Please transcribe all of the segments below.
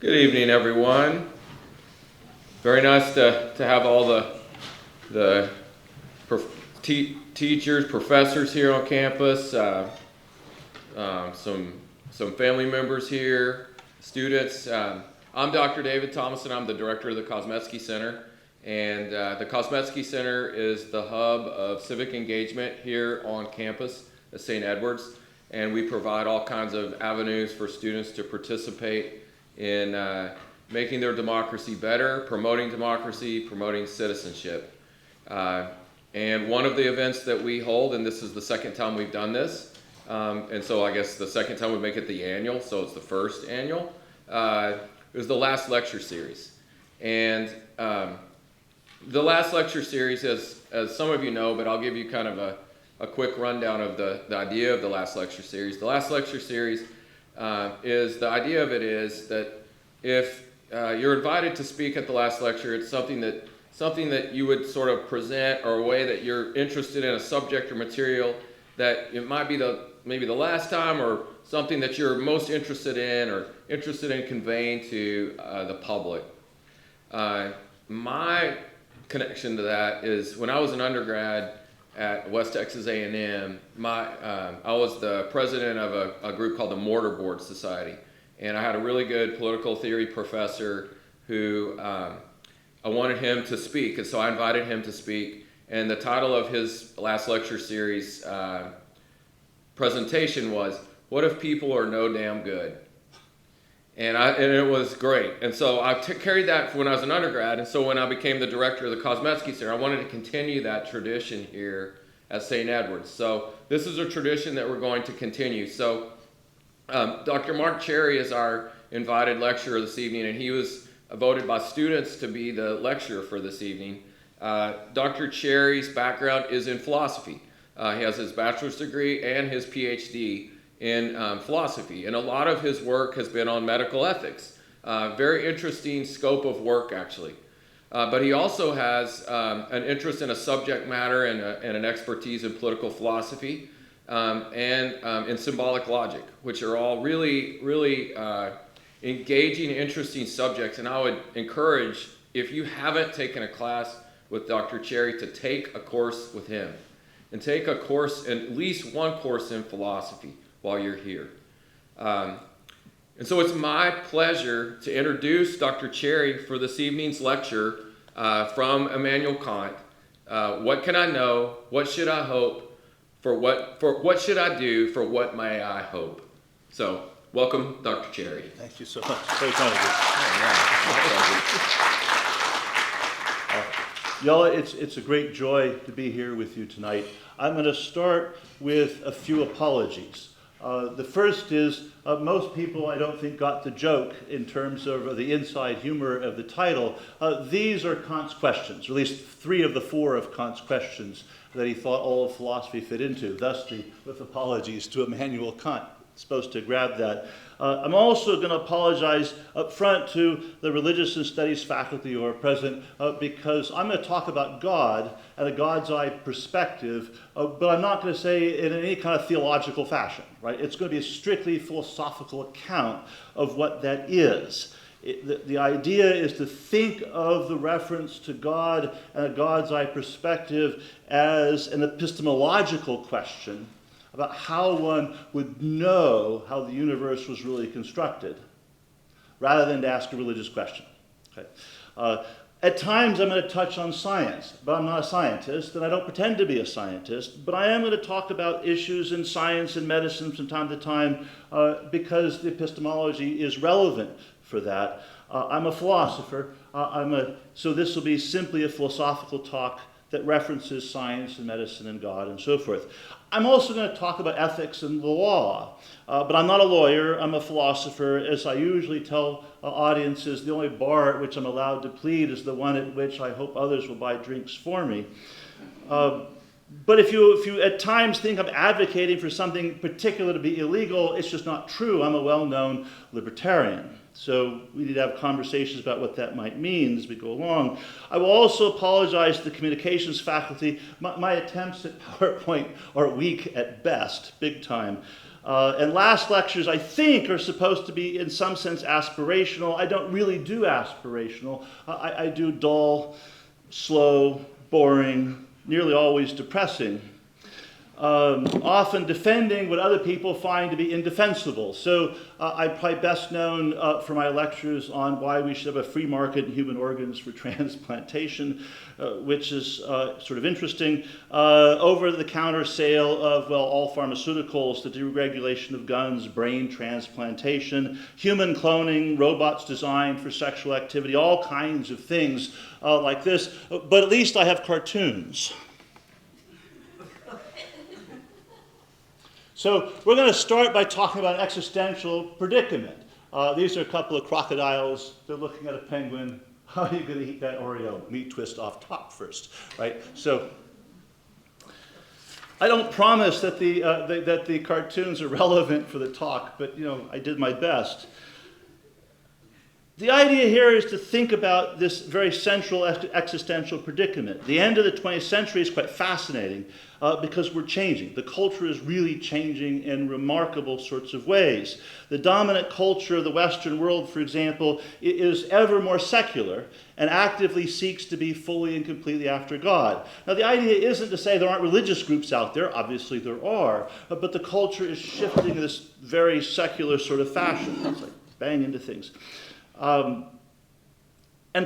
Good evening, everyone. Very nice to have all the teachers, professors here on campus, some family members here, students. I'm Dr. David Thomason. I'm the director of the Kozmetsky Center. And the Kozmetsky Center is the hub of civic engagement here on campus at St. Edward's. And we provide all kinds of avenues for students to participate in making their democracy better, promoting democracy, promoting citizenship. And one of the events that we hold, and this is the second time we've done this, and so I guess the second time we make it the annual, so it's the first annual, it was the last lecture series. And the last lecture series, as some of you know, but I'll give you kind of a quick rundown of the idea of the last lecture series. The last lecture series is, the idea of it is that if you're invited to speak at the last lecture, it's something that you would sort of present, or a way that you're interested in a subject or material that it might be maybe the last time, or something that you're most interested in or interested in conveying to the public. My connection to that is when I was an undergrad at West Texas A&M, I was the president of a group called the Mortarboard Society. And I had a really good political theory professor who I wanted him to speak. And so I invited him to speak. And the title of his last lecture series presentation was, "What if people are no damn good?" And it was great. And so I carried that when I was an undergrad. And so when I became the director of the Kozmetsky Center, I wanted to continue that tradition here at St. Edward's. So this is a tradition that we're going to continue. So Dr. Mark Cherry is our invited lecturer this evening, and he was voted by students to be the lecturer for this evening. Dr. Cherry's background is in philosophy. He has his bachelor's degree and his PhD in philosophy, and a lot of his work has been on medical ethics. Very interesting scope of work, actually. But he also has an interest in a subject matter and an expertise in political philosophy and in symbolic logic, which are all really, really engaging, interesting subjects. And I would encourage, if you haven't taken a class with Dr. Cherry, to take a course with him. And take a course, at least one course in philosophy while you're here. And so it's my pleasure to introduce Dr. Cherry for this evening's lecture from Immanuel Kant. What can I know? What should I hope? For what should I do? For what may I hope? So, welcome, Dr. Cherry. Thank you so much. Very kind of you. Y'all, it's a great joy to be here with you tonight. I'm going to start with a few apologies. The first is, most people, I don't think, got the joke in terms of the inside humor of the title. These are Kant's questions, or at least 3 of the 4 of Kant's questions that he thought all of philosophy fit into, thus with apologies to Immanuel Kant. Supposed to grab that. I'm also going to apologize up front to the religious and studies faculty who are present because I'm going to talk about God and a God's eye perspective, but I'm not going to say it in any kind of theological fashion, right? It's going to be a strictly philosophical account of what that is. The idea is to think of the reference to God and a God's eye perspective as an epistemological question about how one would know how the universe was really constructed, rather than to ask a religious question. Okay. At times I'm going to touch on science, but I'm not a scientist, and I don't pretend to be a scientist, but I am going to talk about issues in science and medicine from time to time because the epistemology is relevant for that. I'm a philosopher, so this will be simply a philosophical talk that references science and medicine and God and so forth. I'm also going to talk about ethics and the law, but I'm not a lawyer, I'm a philosopher. As I usually tell audiences, the only bar at which I'm allowed to plead is the one at which I hope others will buy drinks for me. But if you at times think I'm advocating for something particular to be illegal, it's just not true. I'm a well-known libertarian. So we need to have conversations about what that might mean as we go along. I will also apologize to the communications faculty. My attempts at PowerPoint are weak at best, big time. And last lectures, I think, are supposed to be, in some sense, aspirational. I don't really do aspirational. I do dull, slow, boring, nearly always depressing, often defending what other people find to be indefensible. So I'm probably best known for my lectures on why we should have a free market in human organs for transplantation, which is sort of interesting. Over-the-counter sale of, well, all pharmaceuticals, the deregulation of guns, brain transplantation, human cloning, robots designed for sexual activity, all kinds of things like this. But at least I have cartoons. So we're going to start by talking about an existential predicament. These are a couple of crocodiles. They're looking at a penguin. How are you going to eat that Oreo meat twist off top first, right? So I don't promise that the cartoons are relevant for the talk, but I did my best. The idea here is to think about this very central existential predicament. The end of the 20th century is quite fascinating because we're changing. The culture is really changing in remarkable sorts of ways. The dominant culture of the Western world, for example, is ever more secular and actively seeks to be fully and completely after God. Now, the idea isn't to say there aren't religious groups out there. Obviously, there are. But the culture is shifting in this very secular sort of fashion. It's like bang into things. And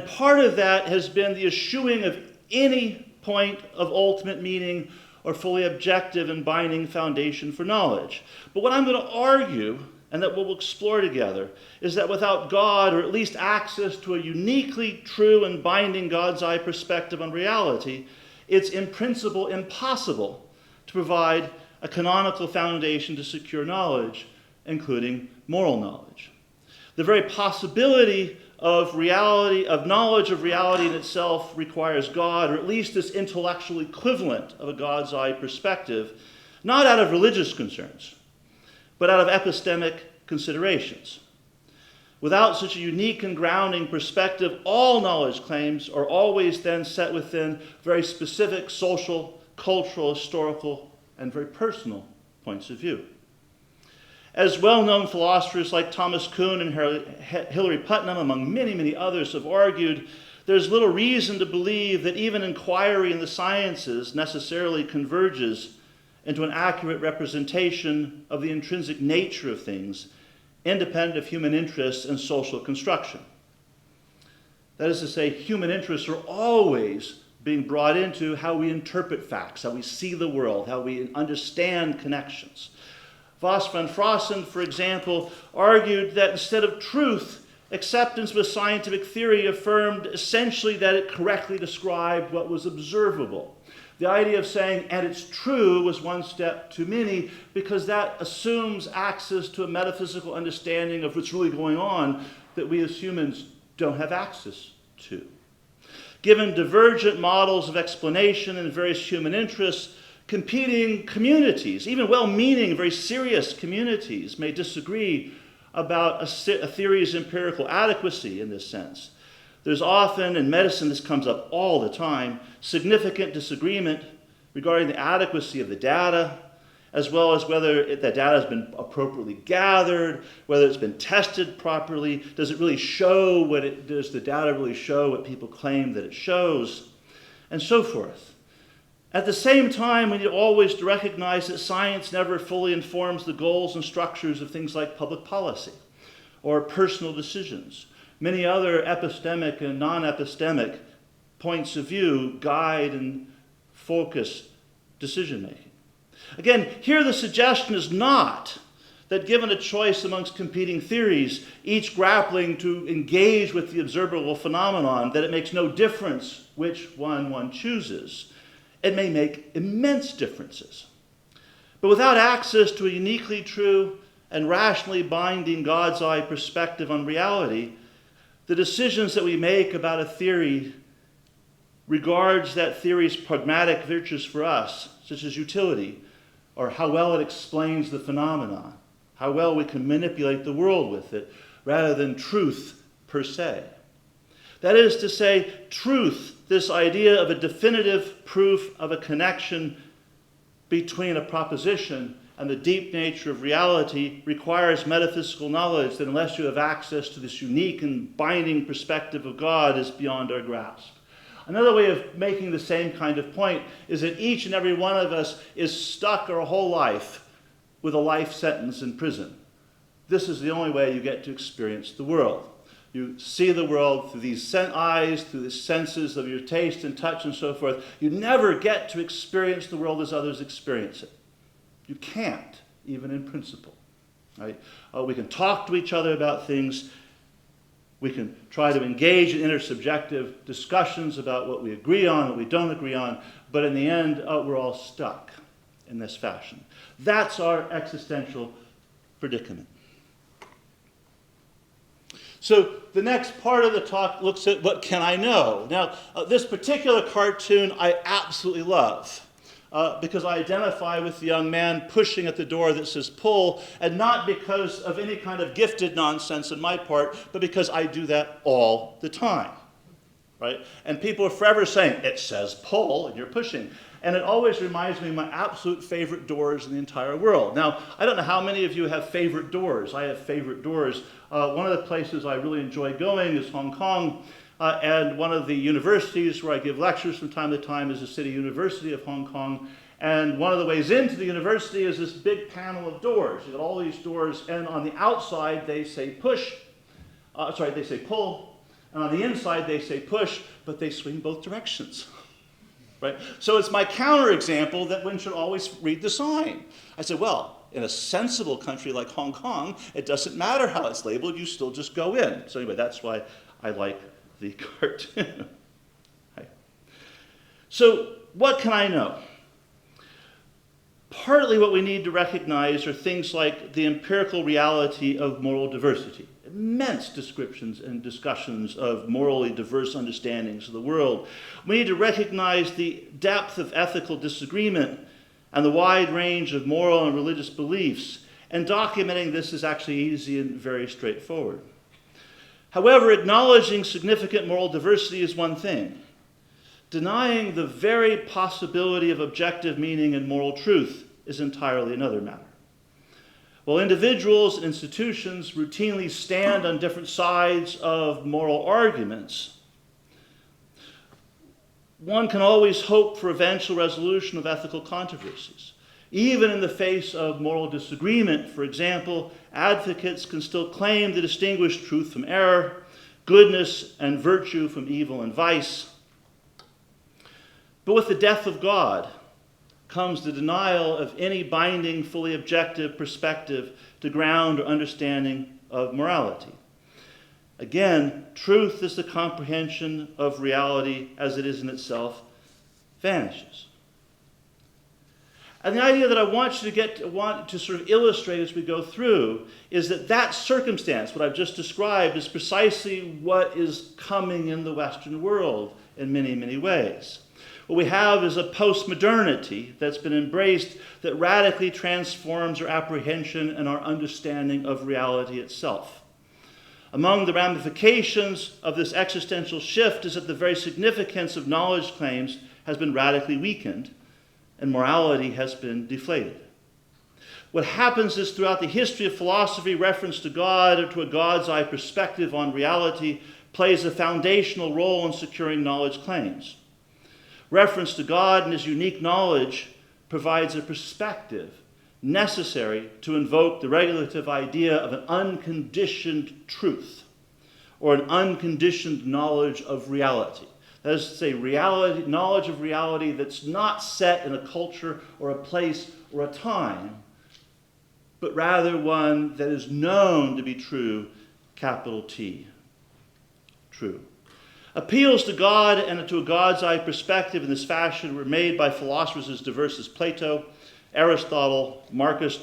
part of that has been the eschewing of any point of ultimate meaning or fully objective and binding foundation for knowledge. But what I'm going to argue, and that we'll explore together, is that without God, or at least access to a uniquely true and binding God's eye perspective on reality, it's in principle impossible to provide a canonical foundation to secure knowledge, including moral knowledge. The very possibility of reality, of knowledge of reality in itself, requires God, or at least this intellectual equivalent of a God's eye perspective, not out of religious concerns, but out of epistemic considerations. Without such a unique and grounding perspective, all knowledge claims are always then set within very specific social, cultural, historical, and very personal points of view. As well-known philosophers like Thomas Kuhn and Hilary Putnam, among many, many others, have argued, there's little reason to believe that even inquiry in the sciences necessarily converges into an accurate representation of the intrinsic nature of things, independent of human interests and social construction. That is to say, human interests are always being brought into how we interpret facts, how we see the world, how we understand connections. Voss van Frossen, for example, argued that instead of truth, acceptance of a scientific theory affirmed essentially that it correctly described what was observable. The idea of saying, and it's true, was one step too many, because that assumes access to a metaphysical understanding of what's really going on that we as humans don't have access to. Given divergent models of explanation and various human interests, competing communities, even well-meaning, very serious communities, may disagree about a theory's empirical adequacy in this sense. There's often, in medicine this comes up all the time, significant disagreement regarding the adequacy of the data, as well as whether that data has been appropriately gathered, whether it's been tested properly, does it really show does the data really show what people claim that it shows, and so forth. At the same time, we need always to recognize that science never fully informs the goals and structures of things like public policy or personal decisions. Many other epistemic and non-epistemic points of view guide and focus decision-making. Again, here the suggestion is not that given a choice amongst competing theories, each grappling to engage with the observable phenomenon, that it makes no difference which one chooses. It may make immense differences. But without access to a uniquely true and rationally binding God's eye perspective on reality, the decisions that we make about a theory regards that theory's pragmatic virtues for us, such as utility, or how well it explains the phenomenon, how well we can manipulate the world with it, rather than truth per se. That is to say, truth, this idea of a definitive proof of a connection between a proposition and the deep nature of reality requires metaphysical knowledge that unless you have access to this unique and binding perspective of God is beyond our grasp. Another way of making the same kind of point is that each and every one of us is stuck our whole life with a life sentence in prison. This is the only way you get to experience the world. You see the world through these eyes, through the senses of your taste and touch and so forth. You never get to experience the world as others experience it. You can't, even in principle. Right? We can talk to each other about things. We can try to engage in intersubjective discussions about what we agree on, what we don't agree on, but in the end, we're all stuck in this fashion. That's our existential predicament. So the next part of the talk looks at what can I know. Now, this particular cartoon I absolutely love. Because I identify with the young man pushing at the door that says pull, and not because of any kind of gifted nonsense on my part, but because I do that all the time, right? And people are forever saying, it says pull, and you're pushing. And it always reminds me of my absolute favorite doors in the entire world. Now, I don't know how many of you have favorite doors. I have favorite doors. One of the places I really enjoy going is Hong Kong. And one of the universities where I give lectures from time to time is the City University of Hong Kong. And one of the ways into the university is this big panel of doors. You've got all these doors, and on the outside they say push. They say pull. And on the inside they say push, but they swing both directions. Right? So it's my counterexample that one should always read the sign. I said, well, in a sensible country like Hong Kong, it doesn't matter how it's labeled, you still just go in. So anyway, that's why I like the cartoon. Right. So what can I know? Partly what we need to recognize are things like the empirical reality of moral diversity. Immense descriptions and discussions of morally diverse understandings of the world. We need to recognize the depth of ethical disagreement and the wide range of moral and religious beliefs. And documenting this is actually easy and very straightforward. However, acknowledging significant moral diversity is one thing. Denying the very possibility of objective meaning and moral truth is entirely another matter. While individuals and institutions routinely stand on different sides of moral arguments, one can always hope for eventual resolution of ethical controversies. Even in the face of moral disagreement, for example, advocates can still claim to distinguish truth from error, goodness and virtue from evil and vice. But with the death of God comes the denial of any binding, fully objective perspective to ground or understanding of morality. Again, truth as the comprehension of reality as it is in itself vanishes. And the idea that I want you to want to sort of illustrate as we go through is that that circumstance, what I've just described, is precisely what is coming in the Western world in many, many ways. What we have is a postmodernity that's been embraced that radically transforms our apprehension and our understanding of reality itself. Among the ramifications of this existential shift is that the very significance of knowledge claims has been radically weakened, and morality has been deflated. What happens is throughout the history of philosophy, reference to God or to a God's eye perspective on reality plays a foundational role in securing knowledge claims. Reference to God and his unique knowledge provides a perspective necessary to invoke the regulative idea of an unconditioned truth or an unconditioned knowledge of reality. That is to say, knowledge of reality that's not set in a culture or a place or a time, but rather one that is known to be true, capital T, true. Appeals to God and to a God's eye perspective in this fashion were made by philosophers as diverse as Plato, Aristotle, Marcus,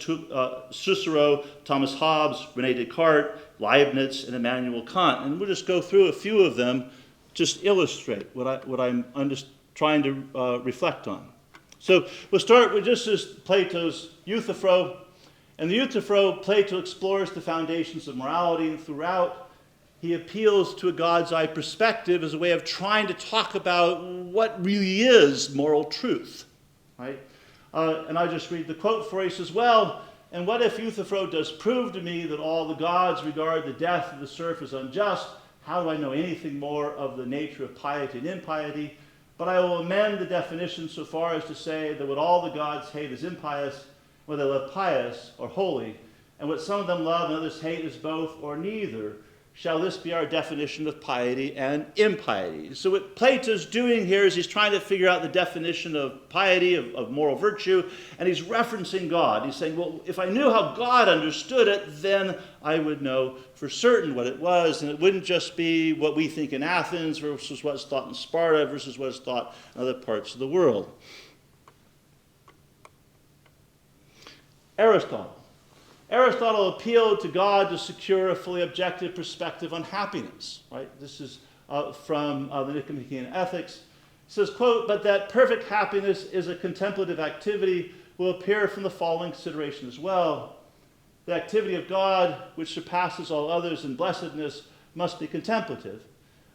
Cicero, Thomas Hobbes, René Descartes, Leibniz, and Immanuel Kant. And we'll just go through a few of them, just illustrate what I'm trying to reflect on. So we'll start with just as Plato's Euthyphro. In the Euthyphro, Plato explores the foundations of morality, and throughout he appeals to a God's eye perspective as a way of trying to talk about what really is moral truth. Right? And I just read the quote for you. He says, well, and what if Euthyphro does prove to me that all the gods regard the death of the serf as unjust? How do I know anything more of the nature of piety and impiety? But I will amend the definition so far as to say that what all the gods hate is impious, whether they love pious or holy, and what some of them love and others hate is both or neither. Shall this be our definition of piety and impiety? So what Plato's doing here is he's trying to figure out the definition of piety, of moral virtue, and he's referencing God. He's saying, well, if I knew how God understood it, then I would know for certain what it was, and it wouldn't just be what we think in Athens versus what's thought in Sparta versus what's thought in other parts of the world. Aristotle appealed to God to secure a fully objective perspective on happiness. Right? This is from the Nicomachean Ethics. It says, quote, but that perfect happiness is a contemplative activity will appear from the following consideration as well. The activity of God, which surpasses all others in blessedness, must be contemplative.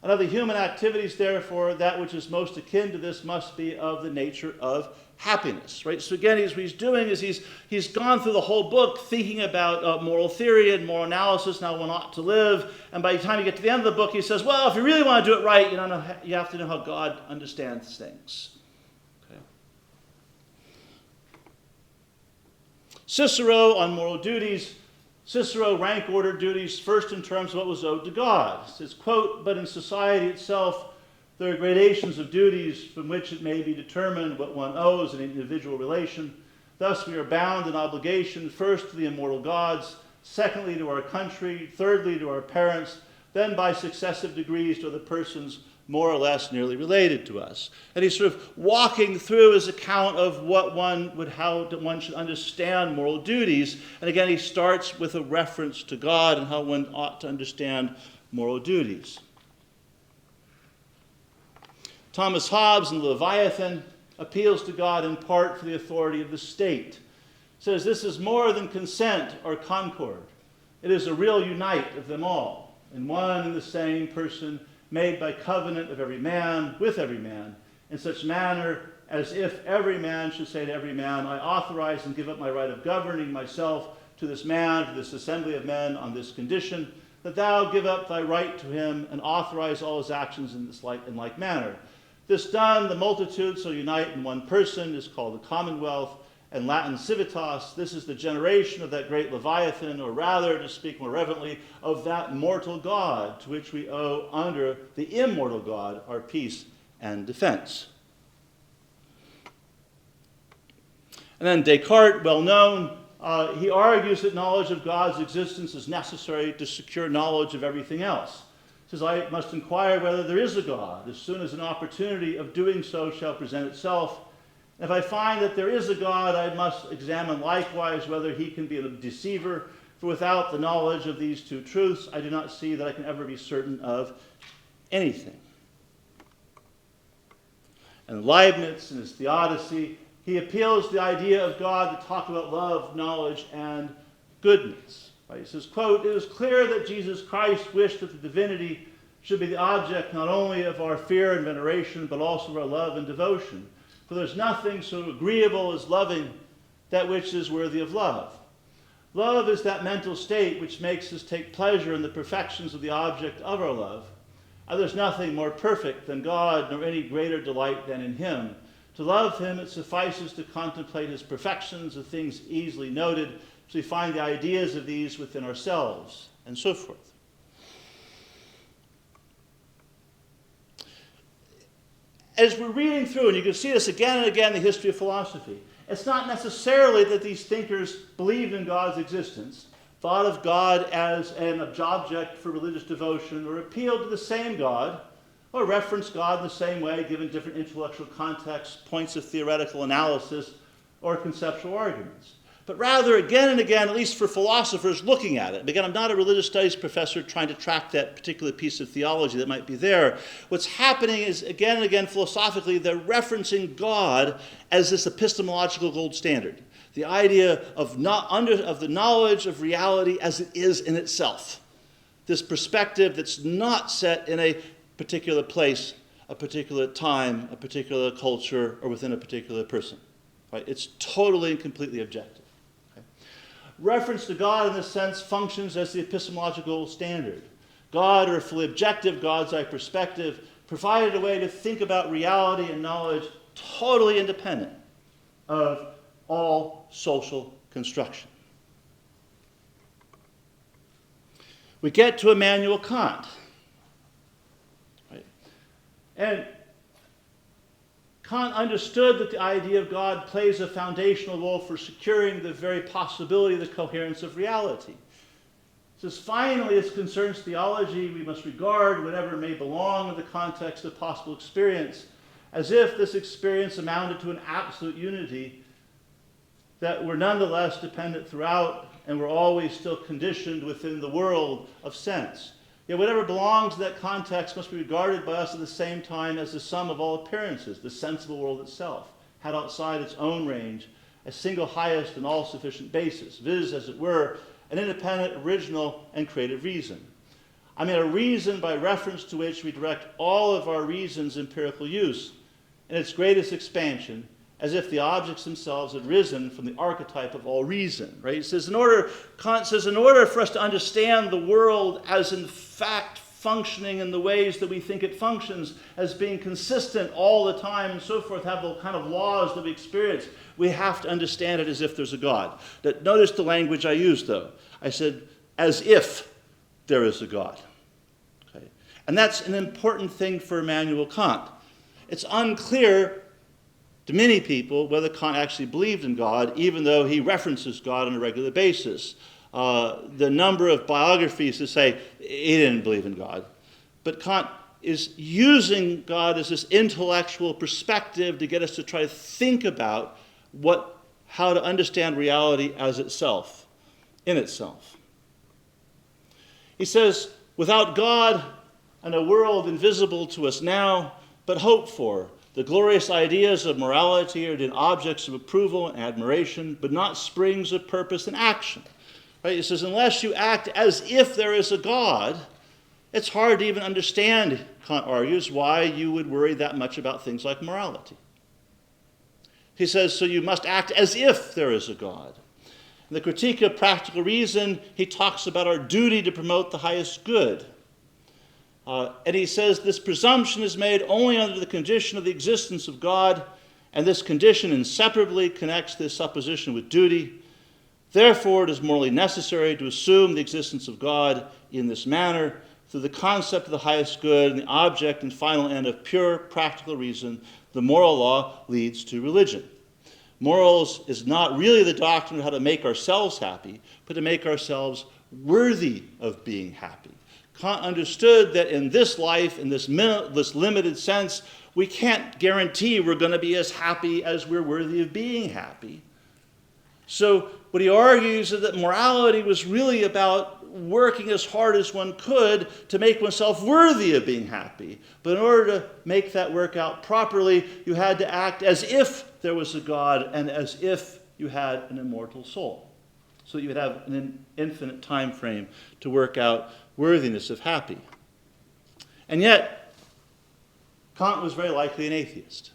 And of the human activities, therefore, that which is most akin to this must be of the nature of happiness. Right? So again, what he's doing is he's gone through the whole book thinking about moral theory and moral analysis and how one ought to live. And by the time you get to the end of the book, he says, well, if you really want to do it right, you have to know how God understands things. Okay. Cicero on moral duties. Cicero rank ordered duties first in terms of what was owed to God. It says, quote, but in society itself, there are gradations of duties from which it may be determined what one owes in an individual relation. Thus we are bound in obligation first to the immortal gods, secondly to our country, thirdly to our parents, then by successive degrees to other persons more or less nearly related to us. And he's sort of walking through his account of what how one should understand moral duties. And again, he starts with a reference to God and how one ought to understand moral duties. Thomas Hobbes in Leviathan appeals to God in part for the authority of the state. Says this is more than consent or concord. It is a real unite of them all, in one and the same person, made by covenant of every man with every man, in such manner as if every man should say to every man, I authorize and give up my right of governing myself to this man, to this assembly of men on this condition, that thou give up thy right to him and authorize all his actions in like manner. This done, the multitude shall unite in one person, is called the commonwealth, and Latin civitas. This is the generation of that great Leviathan, or rather, to speak more reverently, of that mortal God, to which we owe under the immortal God our peace and defense. And then Descartes, well known, he argues that knowledge of God's existence is necessary to secure knowledge of everything else. He says, I must inquire whether there is a God, as soon as an opportunity of doing so shall present itself. And if I find that there is a God, I must examine likewise whether he can be a deceiver, for without the knowledge of these two truths, I do not see that I can ever be certain of anything. And Leibniz, in his Theodicy, he appeals to the idea of God to talk about love, knowledge, and goodness. He says, quote, it is clear that Jesus Christ wished that the divinity should be the object not only of our fear and veneration, but also of our love and devotion. For there's nothing so agreeable as loving that which is worthy of love. Love is that mental state which makes us take pleasure in the perfections of the object of our love. And there's nothing more perfect than God, nor any greater delight than in him. To love him, it suffices to contemplate his perfections, the things easily noted, so we find the ideas of these within ourselves, and so forth. As we're reading through, and you can see this again and again in the history of philosophy, it's not necessarily that these thinkers believed in God's existence, thought of God as an object for religious devotion, or appealed to the same God, or referenced God in the same way, given different intellectual contexts, points of theoretical analysis, or conceptual arguments. But rather, again and again, at least for philosophers looking at it. Again, I'm not a religious studies professor trying to track that particular piece of theology that might be there. What's happening is, again and again, philosophically, they're referencing God as this epistemological gold standard. The idea of the knowledge of reality as it is in itself. This perspective that's not set in a particular place, a particular time, a particular culture, or within a particular person. Right? It's totally and completely objective. Okay? Reference to God in this sense functions as the epistemological standard. God, or fully objective God's eye perspective, provided a way to think about reality and knowledge totally independent of all social construction. We get to Immanuel Kant. Right? And Kant understood that the idea of God plays a foundational role for securing the very possibility of the coherence of reality. He says, finally, as concerns theology, we must regard whatever may belong in the context of possible experience as if this experience amounted to an absolute unity that were nonetheless dependent throughout and were always still conditioned within the world of sense. Yet whatever belongs to that context must be regarded by us at the same time as the sum of all appearances, the sensible world itself, had outside its own range, a single highest and all-sufficient basis, viz., as it were, an independent, original, and creative reason. I mean, a reason by reference to which we direct all of our reason's empirical use in its greatest expansion, as if the objects themselves had risen from the archetype of all reason. Right? He says, Kant says, in order for us to understand the world as in fact functioning in the ways that we think it functions, as being consistent all the time and so forth, have the kind of laws that we experience, we have to understand it as if there's a God. Notice the language I used, though. I said, as if there is a God. Okay? And that's an important thing for Immanuel Kant. It's unclear to many people whether Kant actually believed in God, even though he references God on a regular basis. The number of biographies that say he didn't believe in God. But Kant is using God as this intellectual perspective to get us to try to think about how to understand reality as itself, in itself. He says, without God and a world invisible to us now, but hoped for, the glorious ideas of morality are then objects of approval and admiration, but not springs of purpose and action. Right? He says, unless you act as if there is a God, it's hard to even understand, Kant argues, why you would worry that much about things like morality. He says, so you must act as if there is a God. In the Critique of Practical Reason, he talks about our duty to promote the highest good. And he says this presumption is made only under the condition of the existence of God, and this condition inseparably connects this supposition with duty. Therefore, it is morally necessary to assume the existence of God in this manner, through the concept of the highest good and the object and final end of pure practical reason. The moral law leads to religion. Morals is not really the doctrine of how to make ourselves happy, but to make ourselves worthy of being happy. Kant understood that in this life, in this limited sense, we can't guarantee we're going to be as happy as we're worthy of being happy. So what he argues is that morality was really about working as hard as one could to make oneself worthy of being happy. But in order to make that work out properly, you had to act as if there was a God and as if you had an immortal soul. So you would have an infinite time frame to work out worthiness of happy. And yet, Kant was very likely an atheist.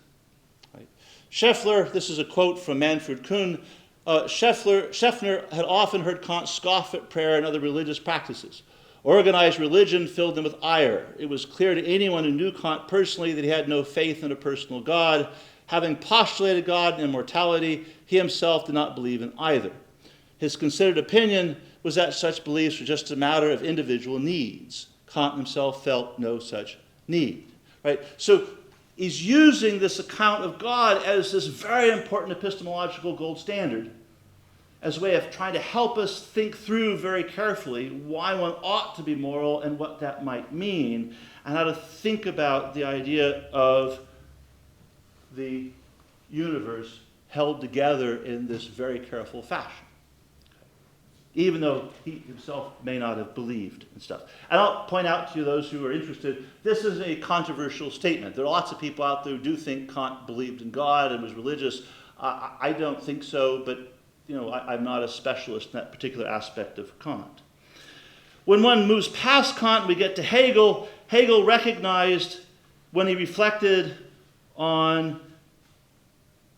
Right? Scheffler, this is a quote from Manfred Kuhn, Scheffner had often heard Kant scoff at prayer and other religious practices. Organized religion filled him with ire. It was clear to anyone who knew Kant personally that he had no faith in a personal God. Having postulated God and immortality, he himself did not believe in either. His considered opinion was that such beliefs were just a matter of individual needs. Kant himself felt no such need. Right? So he's using this account of God as this very important epistemological gold standard as a way of trying to help us think through very carefully why one ought to be moral and what that might mean, and how to think about the idea of the universe held together in this very careful fashion, even though he himself may not have believed and stuff. And I'll point out to you, those who are interested, this is a controversial statement. There are lots of people out there who do think Kant believed in God and was religious. I don't think so, but I'm not a specialist in that particular aspect of Kant. When one moves past Kant, we get to Hegel. Hegel recognized, when he reflected on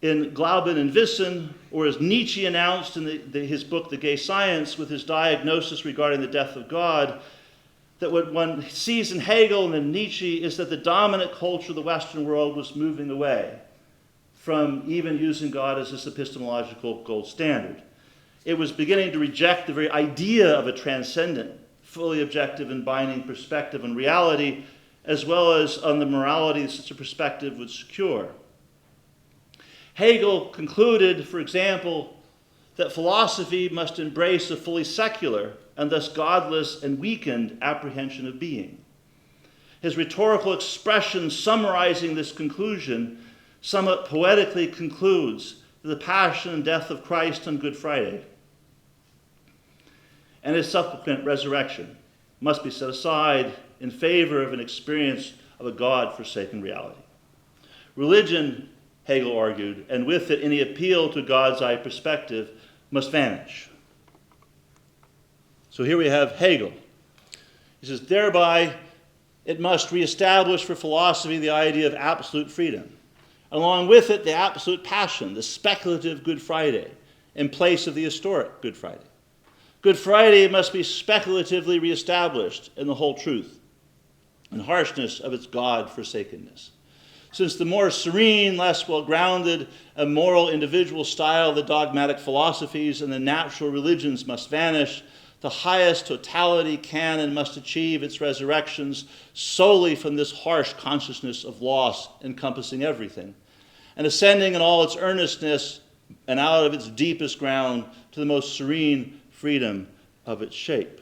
in Glauben and Wissen, or as Nietzsche announced in his book, The Gay Science, with his diagnosis regarding the death of God, that what one sees in Hegel and in Nietzsche is that the dominant culture of the Western world was moving away from even using God as this epistemological gold standard. It was beginning to reject the very idea of a transcendent, fully objective and binding perspective on reality, as well as on the morality that such a perspective would secure. Hegel concluded, for example, that philosophy must embrace a fully secular and thus godless and weakened apprehension of being. His rhetorical expression summarizing this conclusion somewhat poetically concludes that the passion and death of Christ on Good Friday and his subsequent resurrection must be set aside in favor of an experience of a God-forsaken reality. Religion, Hegel argued, and with it any appeal to God's eye perspective, must vanish. So here we have Hegel. He says, thereby it must reestablish for philosophy the idea of absolute freedom. Along with it, the absolute passion, the speculative Good Friday, in place of the historic Good Friday. Good Friday must be speculatively reestablished in the whole truth and harshness of its God-forsakenness. Since the more serene, less well-grounded, and moral individual style of the dogmatic philosophies and the natural religions must vanish, the highest totality can and must achieve its resurrections solely from this harsh consciousness of loss encompassing everything, and ascending in all its earnestness and out of its deepest ground to the most serene freedom of its shape.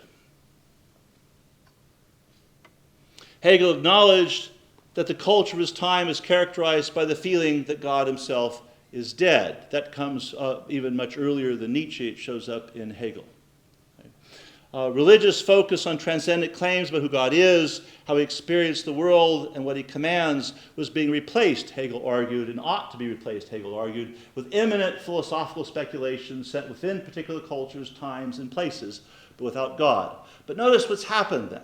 Hegel acknowledged that the culture of his time is characterized by the feeling that God himself is dead. That comes even much earlier than Nietzsche. It shows up in Hegel. Religious focus on transcendent claims about who God is, how he experienced the world, and what he commands was being replaced, Hegel argued, and ought to be replaced, Hegel argued, with imminent philosophical speculation set within particular cultures, times, and places, but without God. But notice what's happened then.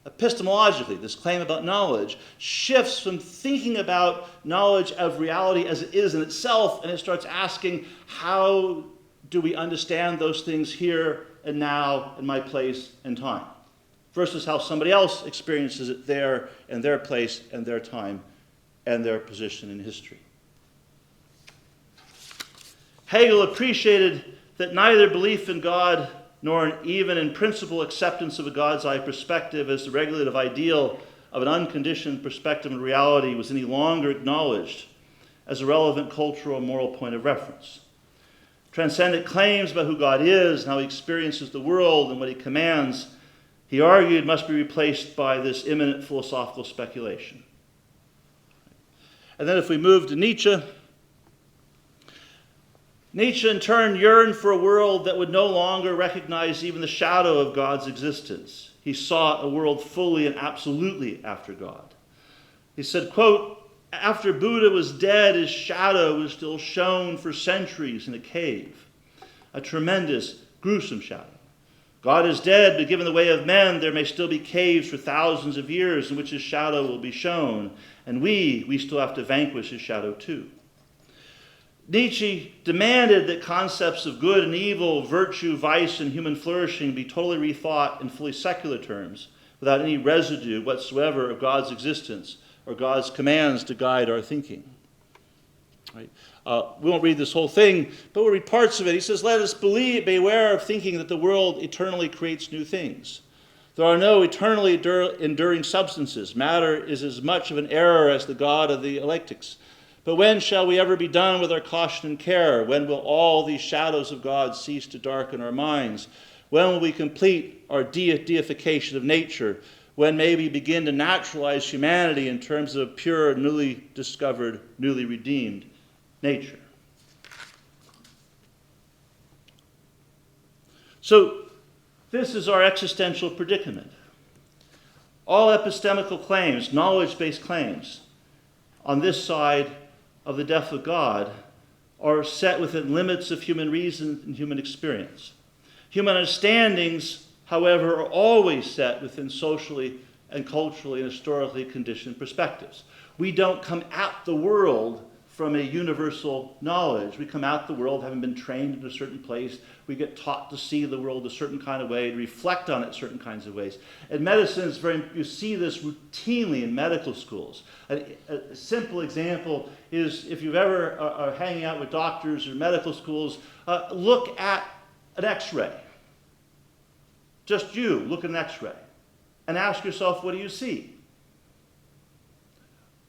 Epistemologically, this claim about knowledge shifts from thinking about knowledge of reality as it is in itself, and it starts asking, how do we understand those things here and now in my place and time, versus how somebody else experiences it there in their place and their time and their position in history. Hegel appreciated that neither belief in God nor even in principle acceptance of a God's eye perspective as the regulative ideal of an unconditioned perspective of reality was any longer acknowledged as a relevant cultural or moral point of reference. Transcendent claims about who God is and how he experiences the world and what he commands, he argued, must be replaced by this imminent philosophical speculation. And then if we move to Nietzsche, Nietzsche in turn yearned for a world that would no longer recognize even the shadow of God's existence. He sought a world fully and absolutely after God. He said, quote, after Buddha was dead, his shadow was still shown for centuries in a cave, a tremendous, gruesome shadow. God is dead, but given the way of men, there may still be caves for thousands of years in which his shadow will be shown, and we still have to vanquish his shadow too. Nietzsche demanded that concepts of good and evil, virtue, vice, and human flourishing be totally rethought in fully secular terms, without any residue whatsoever of God's existence or God's commands to guide our thinking. Right? We won't read this whole thing, but we'll read parts of it. He says, let us beware of thinking that the world eternally creates new things. There are no eternally enduring substances. Matter is as much of an error as the god of the eclectics. But when shall we ever be done with our caution and care? When will all these shadows of God cease to darken our minds? When will we complete our deification of nature? When may we begin to naturalize humanity in terms of pure, newly discovered, newly redeemed nature? So, this is our existential predicament. All epistemical claims, knowledge-based claims, on this side of the death of God are set within limits of human reason and human experience. Human understandings, however, are always set within socially and culturally and historically conditioned perspectives. We don't come at the world from a universal knowledge. We come out the world having been trained in a certain place. We get taught to see the world a certain kind of way, to reflect on it certain kinds of ways. And medicine is you see this routinely in medical schools. A simple example is if you've ever are hanging out with doctors or medical schools, look at an x-ray. Just you, look at an x-ray. And ask yourself, what do you see?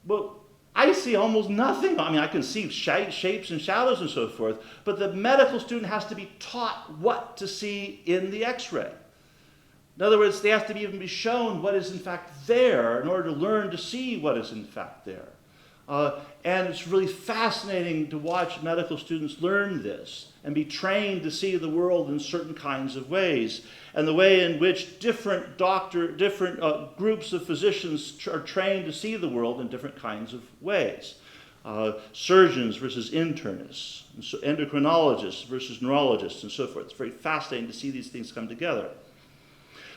Well, I see almost nothing. I mean, I can see shapes and shadows and so forth, but the medical student has to be taught what to see in the x-ray. In other words, they have to even be shown what is in fact there in order to learn to see what is in fact there. And it's really fascinating to watch medical students learn this and be trained to see the world in certain kinds of ways, and the way in which different groups of physicians are trained to see the world in different kinds of ways. Surgeons versus internists, endocrinologists versus neurologists, and so forth. It's very fascinating to see these things come together.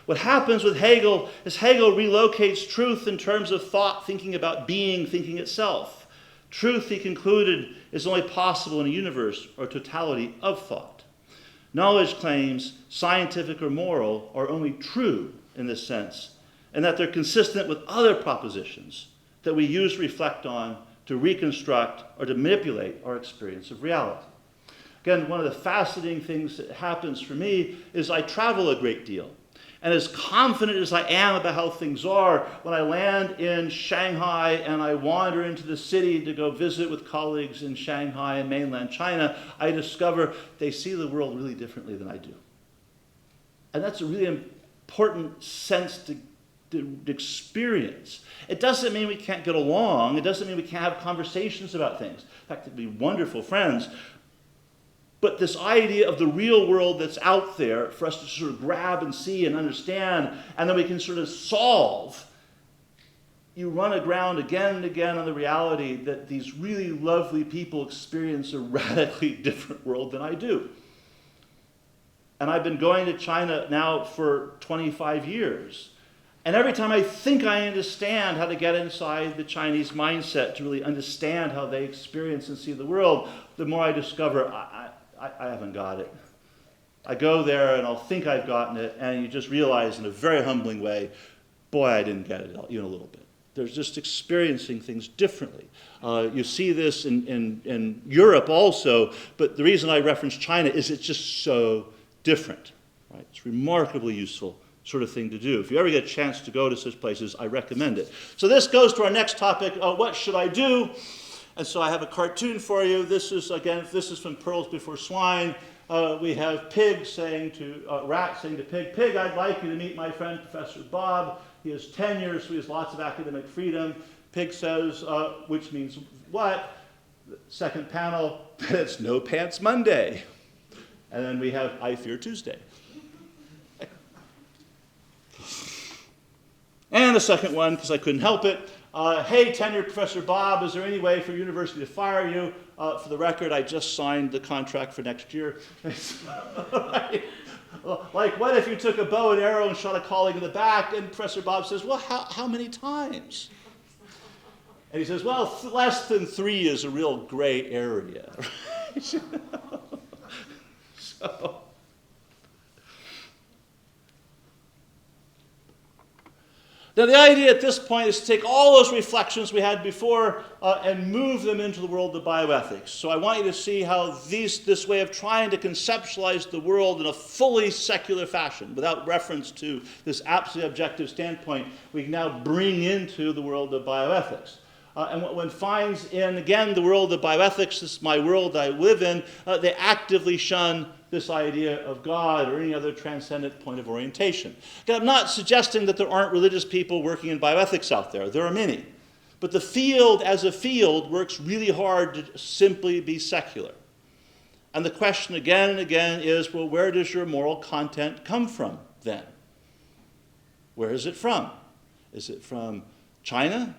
What happens with Hegel is Hegel relocates truth in terms of thought, thinking about being, thinking itself. Truth, he concluded, is only possible in a universe or totality of thought. Knowledge claims, scientific or moral, are only true in this sense, and that they're consistent with other propositions that we use to reflect on, to reconstruct, or to manipulate our experience of reality. Again, one of the fascinating things that happens for me is I travel a great deal. And as confident as I am about how things are, when I land in Shanghai and I wander into the city to go visit with colleagues in Shanghai and mainland China, I discover they see the world really differently than I do. And that's a really important sense to experience. It doesn't mean we can't get along. It doesn't mean we can't have conversations about things. In fact, they'd be wonderful friends. But this idea of the real world that's out there for us to sort of grab and see and understand, and then we can sort of solve, you run aground again and again on the reality that these really lovely people experience a radically different world than I do. And I've been going to China now for 25 years. And every time I think I understand how to get inside the Chinese mindset to really understand how they experience and see the world, the more I discover I haven't got it. I go there and I'll think I've gotten it, and you just realize in a very humbling way, boy, I didn't get it even a little bit. There's just experiencing things differently. You see this in Europe also, but the reason I reference China is it's just so different. Right? It's remarkably useful sort of thing to do. If you ever get a chance to go to such places, I recommend it. So this goes to our next topic, what should I do? And so I have a cartoon for you. This is from Pearls Before Swine. We have pig saying to, rat saying to pig, "Pig, I'd like you to meet my friend Professor Bob. He has tenure, so he has lots of academic freedom." Pig says, which means what? Second panel, it's No Pants Monday. And then we have I Fear Tuesday. And the second one, because I couldn't help it, hey, tenured Professor Bob, is there any way for university to fire you? For the record, I just signed the contract for next year. Right? Like, what if you took a bow and arrow and shot a colleague in the back? And Professor Bob says, well, how many times? And he says, well, less than 3 is a real gray area. So... Now, the idea at this point is to take all those reflections we had before and move them into the world of bioethics. So I want you to see how this way of trying to conceptualize the world in a fully secular fashion, without reference to this absolutely objective standpoint, we can now bring into the world of bioethics. And what one finds in, again, the world of bioethics, this is my world I live in, they actively shun this idea of God or any other transcendent point of orientation. Again, I'm not suggesting that there aren't religious people working in bioethics out there. There are many. But the field as a field works really hard to simply be secular. And the question again and again is, well, where does your moral content come from then? Where is it from? Is it from China?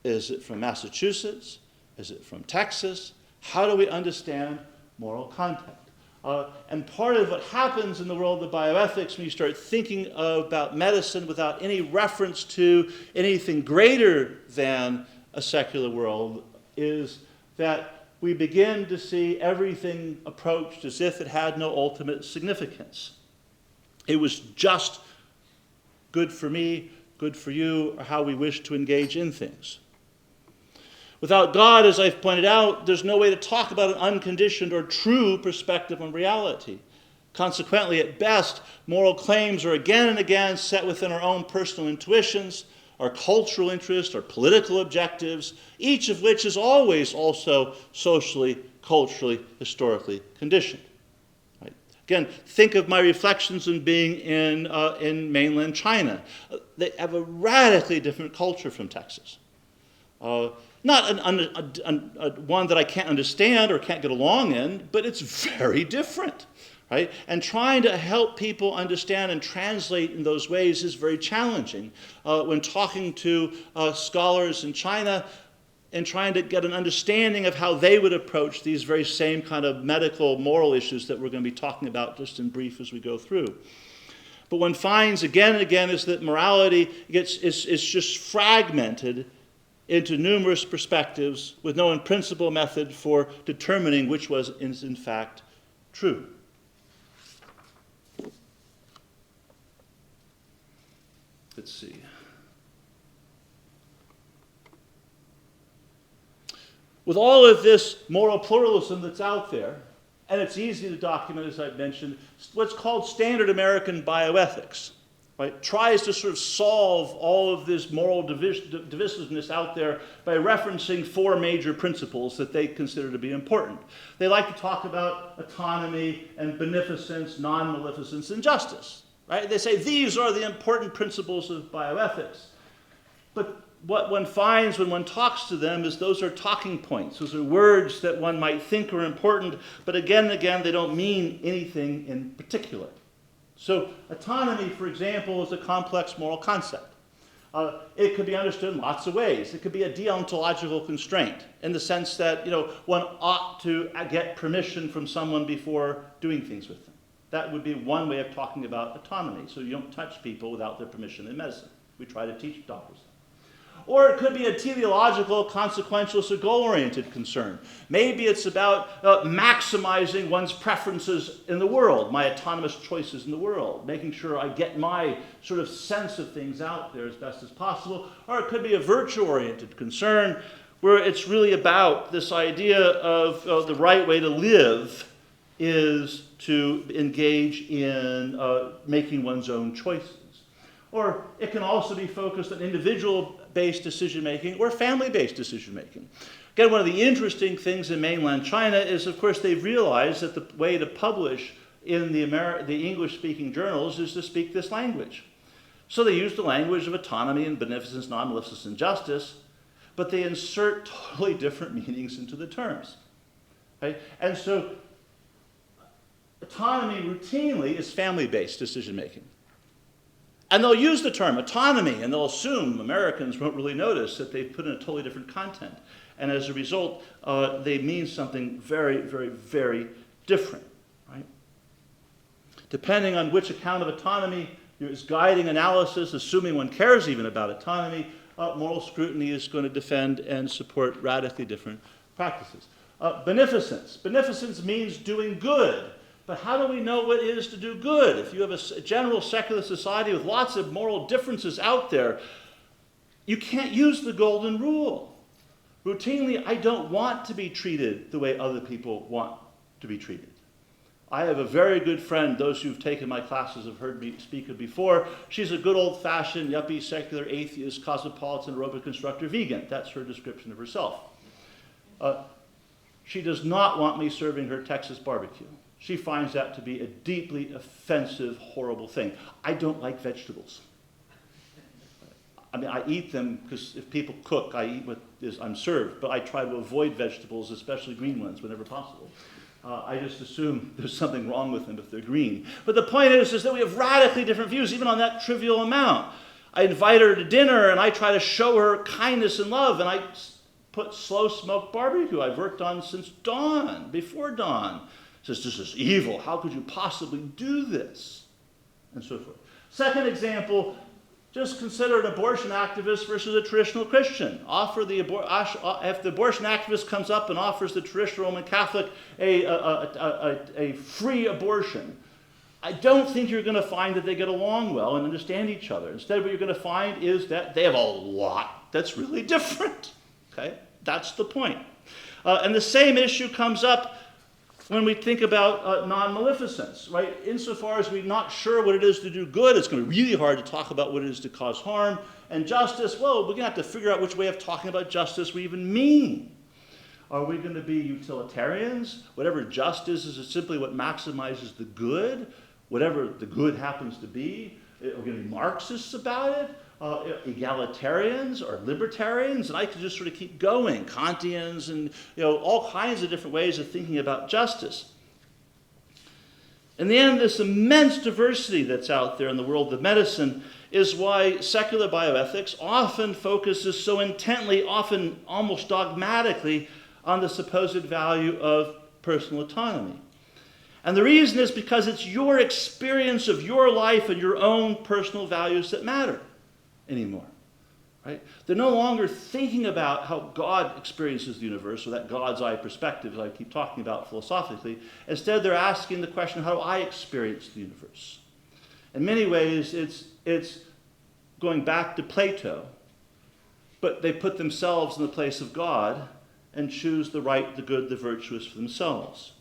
Is it from Massachusetts? Is it from Texas? How do we understand moral content? And part of what happens in the world of bioethics when you start thinking about medicine without any reference to anything greater than a secular world is that we begin to see everything approached as if it had no ultimate significance. It was just good for me, good for you, or how we wish to engage in things. Without God, as I've pointed out, there's no way to talk about an unconditioned or true perspective on reality. Consequently, at best, moral claims are again and again set within our own personal intuitions, our cultural interests, our political objectives, each of which is always also socially, culturally, historically conditioned. Right? Again, think of my reflections on being in mainland China. They have a radically different culture from Texas. Not one that I can't understand or can't get along in, but it's very different. Right? And trying to help people understand and translate in those ways is very challenging. When talking to scholars in China and trying to get an understanding of how they would approach these very same kind of medical, moral issues that we're going to be talking about just in brief as we go through. But one finds again and again is that morality is just fragmented into numerous perspectives with no in-principle method for determining which is in fact true. Let's see. With all of this moral pluralism that's out there, and it's easy to document, as I've mentioned, what's called standard American bioethics, right? Tries to sort of solve all of this moral divisiveness out there by referencing 4 major principles that they consider to be important. They like to talk about autonomy and beneficence, non-maleficence, and justice. Right? They say these are the important principles of bioethics. But what one finds when one talks to them is those are talking points. Those are words that one might think are important, but again and again they don't mean anything in particular. So autonomy, for example, is a complex moral concept. It could be understood in lots of ways. It could be a deontological constraint in the sense that one ought to get permission from someone before doing things with them. That would be one way of talking about autonomy. So you don't touch people without their permission in medicine. We try to teach doctors that. Or it could be a teleological, consequentialist, or goal-oriented concern. Maybe it's about maximizing one's preferences in the world, my autonomous choices in the world, making sure I get my sort of sense of things out there as best as possible. Or it could be a virtue-oriented concern where it's really about this idea of the right way to live is to engage in making one's own choices. Or it can also be focused on individual-based decision-making or family-based decision-making. Again, one of the interesting things in mainland China is, of course, they've realized that the way to publish in the English-speaking journals is to speak this language. So they use the language of autonomy and beneficence, non-maleficence, and justice, but they insert totally different meanings into the terms. Right? And so autonomy routinely is family-based decision-making. And they'll use the term autonomy, and they'll assume Americans won't really notice that they've put in a totally different content. And as a result, they mean something very, very, very different. Right? Depending on which account of autonomy is guiding analysis, assuming one cares even about autonomy, moral scrutiny is going to defend and support radically different practices. Beneficence. Beneficence means doing good. But how do we know what it is to do good? If you have a general secular society with lots of moral differences out there, you can't use the golden rule. Routinely, I don't want to be treated the way other people want to be treated. I have a very good friend, those who've taken my classes have heard me speak of before. She's a good old-fashioned, yuppie, secular, atheist, cosmopolitan, aerobic instructor, vegan. That's her description of herself. She does not want me serving her Texas barbecue. She finds that to be a deeply offensive, horrible thing. I don't like vegetables. I mean, I eat them because if people cook, I eat what I'm served, but I try to avoid vegetables, especially green ones, whenever possible. I just assume there's something wrong with them if they're green. But the point is that we have radically different views, even on that trivial amount. I invite her to dinner, and I try to show her kindness and love, and I put slow-smoked barbecue I've worked on since dawn, before dawn. Says, this is evil. How could you possibly do this? And so forth. Second example, Just consider an abortion activist versus a traditional Christian. If the abortion activist comes up and offers the traditional Roman Catholic a free abortion, I don't think you're going to find that they get along well and understand each other. Instead, what you're going to find is that they have a lot that's really different. Okay? That's the point. And the same issue comes up when we think about non-maleficence, right? Insofar as we're not sure what it is to do good, it's going to be really hard to talk about what it is to cause harm. And justice, well, we're going to have to figure out which way of talking about justice we even mean. Are we going to be utilitarians? Whatever just is simply what maximizes the good, whatever the good happens to be. We're going to be Marxists about it. Egalitarians or libertarians, and I could just sort of keep going, Kantians, and all kinds of different ways of thinking about justice. In the end, this immense diversity that's out there in the world of medicine is why secular bioethics often focuses so intently, often almost dogmatically, on the supposed value of personal autonomy. And the reason is because it's your experience of your life and your own personal values that matter anymore, right? They're no longer thinking about how God experiences the universe, or that God's eye perspective, as I keep talking about philosophically. Instead, they're asking the question, how do I experience the universe? In many ways, it's going back to Plato, but they put themselves in the place of God and choose the right, the good, the virtuous for themselves.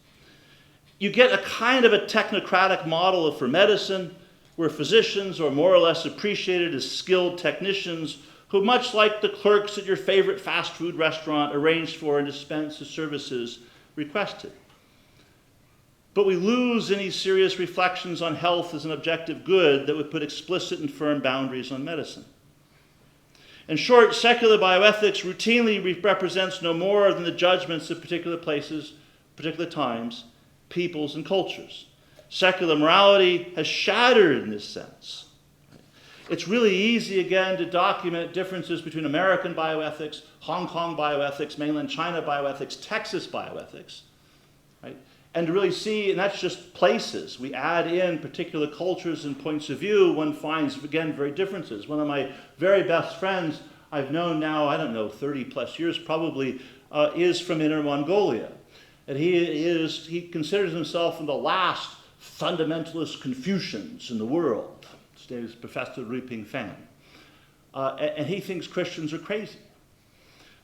You get a kind of a technocratic model for medicine, where physicians are more or less appreciated as skilled technicians who, much like the clerks at your favorite fast food restaurant, arrange for and dispense the services requested. But we lose any serious reflections on health as an objective good that would put explicit and firm boundaries on medicine. In short, secular bioethics routinely represents no more than the judgments of particular places, particular times, peoples, and cultures. Secular morality has shattered in this sense. It's really easy, again, to document differences between American bioethics, Hong Kong bioethics, mainland China bioethics, Texas bioethics, right? And to really see, and that's just places. We add in particular cultures and points of view, one finds, again, very differences. One of my very best friends I've known now, 30 plus years probably, is from Inner Mongolia. And he considers himself in the last fundamentalist Confucians in the world. His name is Professor Ruping Fan. And he thinks Christians are crazy.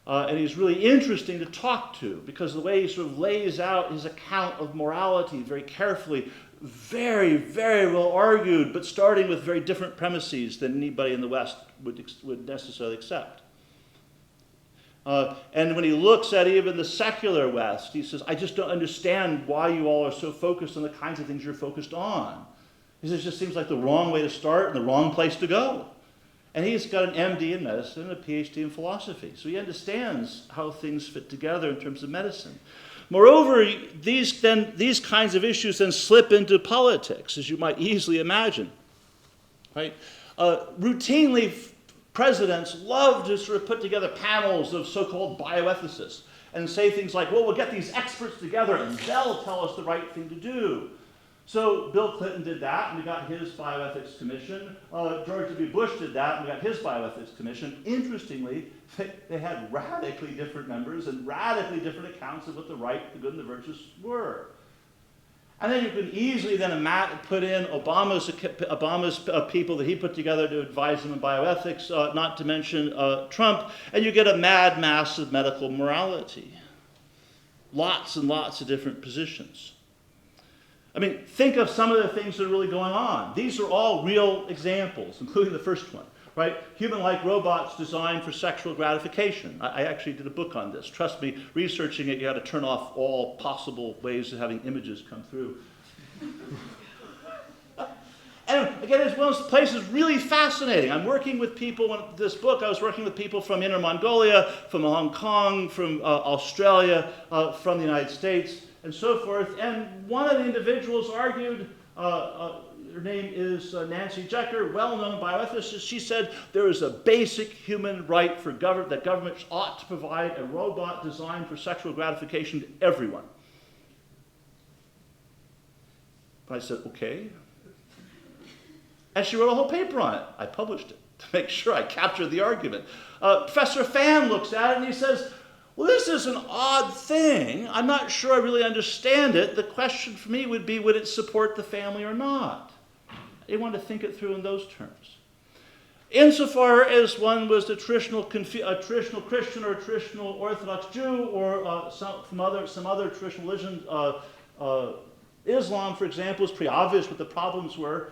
And he's really interesting to talk to because the way he sort of lays out his account of morality very carefully, very, very well argued, but starting with very different premises than anybody in the West would necessarily accept. And when he looks at even the secular West, he says, I just don't understand why you all are so focused on the kinds of things you're focused on. He says, it just seems like the wrong way to start and the wrong place to go. And he's got an MD in medicine and a PhD in philosophy. So he understands how things fit together in terms of medicine. Moreover, these kinds of issues then slip into politics, as you might easily imagine. Right? Routinely, presidents love to sort of put together panels of so-called bioethicists and say things like, well, we'll get these experts together and they'll tell us the right thing to do. So Bill Clinton did that, and we got his bioethics commission. George W. Bush did that, and we got his bioethics commission. Interestingly, they had radically different members and radically different accounts of what the right, the good, and the virtuous were. And then you can easily then put in Obama's people that he put together to advise him in bioethics, not to mention Trump, and you get a mad mass of medical morality. Lots and lots of different positions. I mean, think of some of the things that are really going on. These are all real examples, including the first one, right? Human-like robots designed for sexual gratification. I actually did a book on this. Trust me, researching it, you had to turn off all possible ways of having images come through. And again, it's one of those places really fascinating. I'm working with people, in this book, I was working with people from Inner Mongolia, from Hong Kong, from Australia, from the United States, and so forth. And one of the individuals argued, her name is Nancy Jecker, well-known bioethicist. She said there is a basic human right for that governments ought to provide a robot designed for sexual gratification to everyone. I said, okay. And she wrote a whole paper on it. I published it. to make sure I capture the argument. Professor Fan looks at it and he says, well, this is an odd thing. I'm not sure I really understand it. The question for me would be, would it support the family or not? They want to think it through in those terms. Insofar as one was a traditional Christian or a traditional Orthodox Jew or some other traditional religion, Islam, for example, is pretty obvious what the problems were.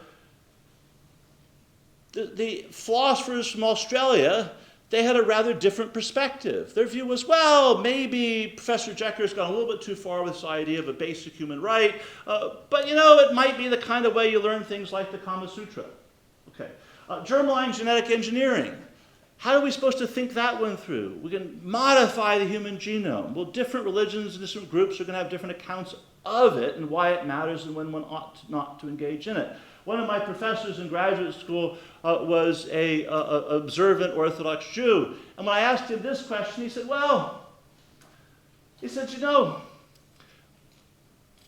The philosophers from Australia, they had a rather different perspective. Their view was, well, maybe Professor Jecker's gone a little bit too far with this idea of a basic human right, but it might be the kind of way you learn things like the Kama Sutra. Okay. Germline genetic engineering. How are we supposed to think that one through? We can modify the human genome. Well, different religions and different groups are going to have different accounts of it and why it matters and when one ought not to engage in it. One of my professors in graduate school was an observant Orthodox Jew. And when I asked him this question, he said,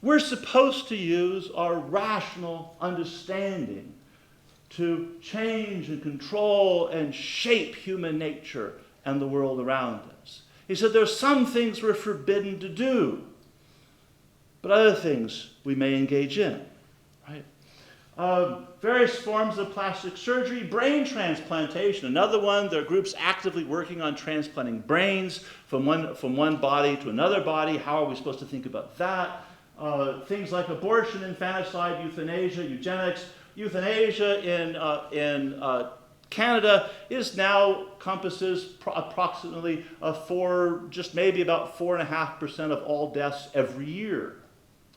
we're supposed to use our rational understanding to change and control and shape human nature and the world around us. He said there are some things we're forbidden to do, but other things we may engage in. Right? Various forms of plastic surgery, brain transplantation. Another one, there are groups actively working on transplanting brains from one body to another body. How are we supposed to think about that? Things like abortion, infanticide, euthanasia, eugenics. Euthanasia in Canada is now encompasses approximately just maybe about 4.5% of all deaths every year.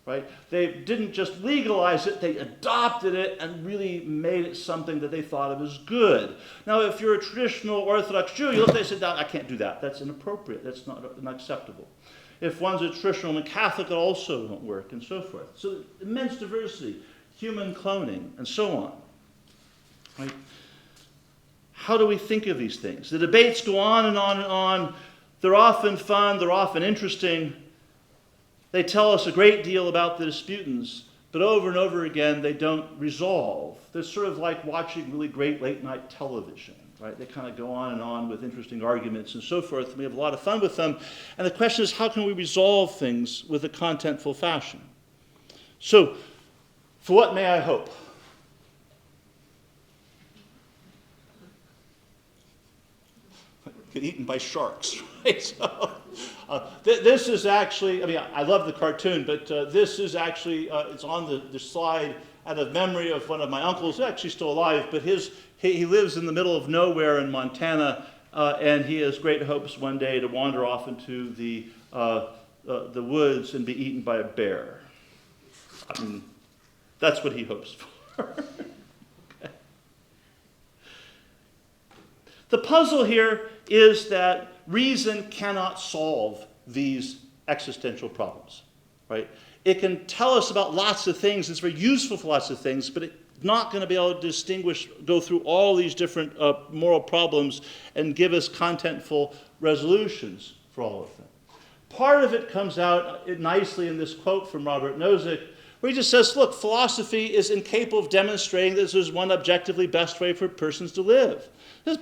Right? They didn't just legalize it, they adopted it and really made it something that they thought of as good. Now, if you're a traditional Orthodox Jew, you look at it and say, no, I can't do that. That's inappropriate. That's not acceptable. If one's a traditional Roman Catholic, it also won't work, and so forth. So immense diversity, human cloning, and so on. Right? How do we think of these things? The debates go on and on and on. They're often fun, they're often interesting. They tell us a great deal about the disputants, but over and over again, they don't resolve. They're sort of like watching really great late-night television, right? They kind of go on and on with interesting arguments and so forth, and we have a lot of fun with them. And the question is, how can we resolve things with a contentful fashion? So, for what may I hope? Get eaten by sharks, right? So, this is actually, I love the cartoon, but this is actually, it's on the slide out of memory of one of my uncles, who's actually still alive, but he lives in the middle of nowhere in Montana, and he has great hopes one day to wander off into the woods and be eaten by a bear. That's what he hopes for. Okay. The puzzle here is that reason cannot solve these existential problems, right? It can tell us about lots of things. It's very useful for lots of things, but it's not going to be able to go through all these different moral problems and give us contentful resolutions for all of them. Part of it comes out nicely in this quote from Robert Nozick, where he just says, look, philosophy is incapable of demonstrating that there's one objectively best way for persons to live.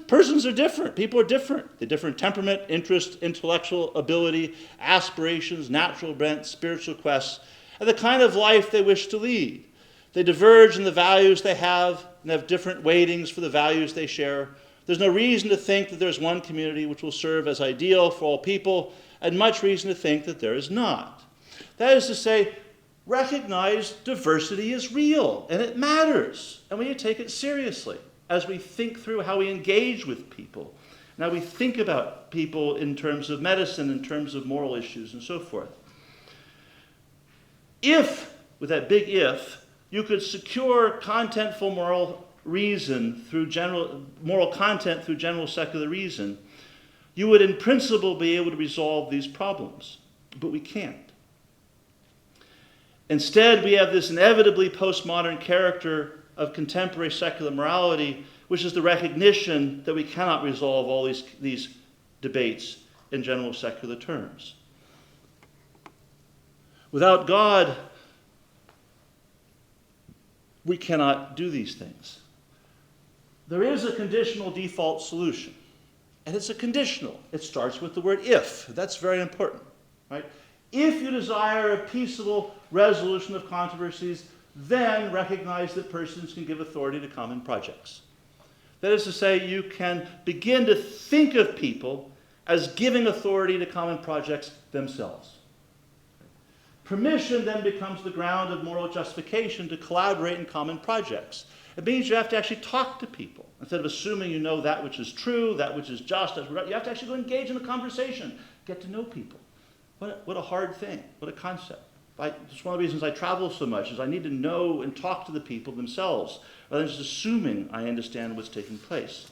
Persons are different. People are different. They differ in temperament, interest, intellectual ability, aspirations, natural bent, spiritual quests, and the kind of life they wish to lead. They diverge in the values they have and have different weightings for the values they share. There's no reason to think that there's one community which will serve as ideal for all people, and much reason to think that there is not. That is to say, recognize diversity is real, and it matters, and we need to take it seriously as we think through how we engage with people, and how we think about people in terms of medicine, in terms of moral issues, and so forth. If, with that big if, you could secure contentful moral reason through moral content through general secular reason, you would in principle be able to resolve these problems, but we can't. Instead, we have this inevitably postmodern character of contemporary secular morality, which is the recognition that we cannot resolve all these debates in general secular terms. Without God, we cannot do these things. there is a conditional default solution. And it's a conditional. It starts with the word if. That's very important, right? If you desire a peaceable resolution of controversies, then recognize that persons can give authority to common projects. That is to say, you can begin to think of people as giving authority to common projects themselves. Permission then becomes the ground of moral justification to collaborate in common projects. It means you have to actually talk to people. Instead of assuming you know that which is true, that which is just, you have to actually go engage in a conversation, get to know people. What a hard thing, what a concept. It's one of the reasons I travel so much, is I need to know and talk to the people themselves, rather than just assuming I understand what's taking place.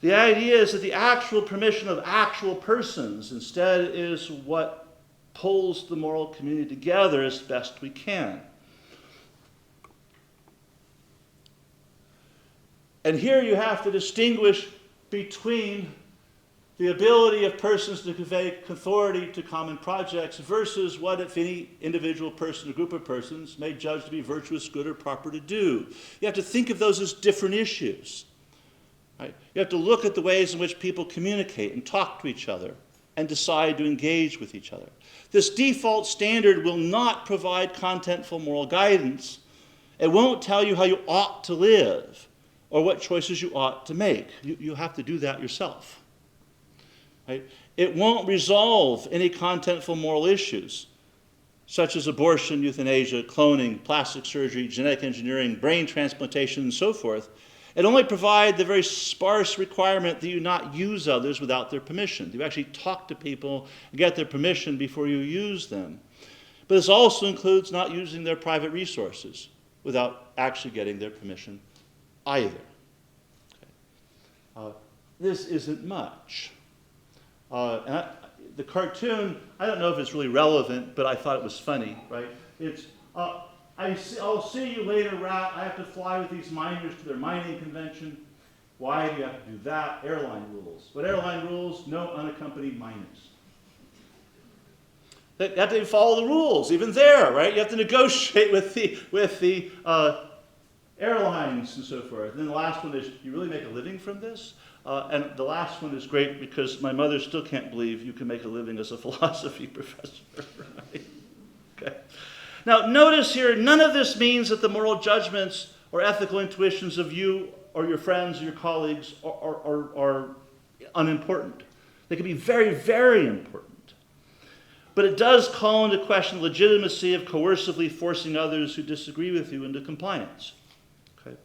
The idea is that the actual permission of actual persons instead is what pulls the moral community together as best we can. And here you have to distinguish between the ability of persons to convey authority to common projects versus what, if any, individual person or group of persons may judge to be virtuous, good, or proper to do. You have to think of those as different issues. Right? You have to look at the ways in which people communicate and talk to each other and decide to engage with each other. This default standard will not provide contentful moral guidance. It won't tell you how you ought to live or what choices you ought to make. You have to do that yourself. Right? It won't resolve any contentful moral issues, such as abortion, euthanasia, cloning, plastic surgery, genetic engineering, brain transplantation, and so forth. It only provides the very sparse requirement that you not use others without their permission. You actually talk to people and get their permission before you use them. But this also includes not using their private resources without actually getting their permission either. Okay. This isn't much. The cartoon, I don't know if it's really relevant, but I thought it was funny, right? It's, I'll see you later, rat. I have to fly with these miners to their mining convention. Why do you have to do that? Airline rules. What airline rules? No unaccompanied minors. You have to follow the rules, even there, right? You have to negotiate with the airlines and so forth. And then the last one is, you really make a living from this? And the last one is great because my mother still can't believe you can make a living as a philosophy professor, right? Okay. Now, notice here, none of this means that the moral judgments or ethical intuitions of you or your friends or your colleagues are unimportant. They can be very, very important. But it does call into question the legitimacy of coercively forcing others who disagree with you into compliance. Okay.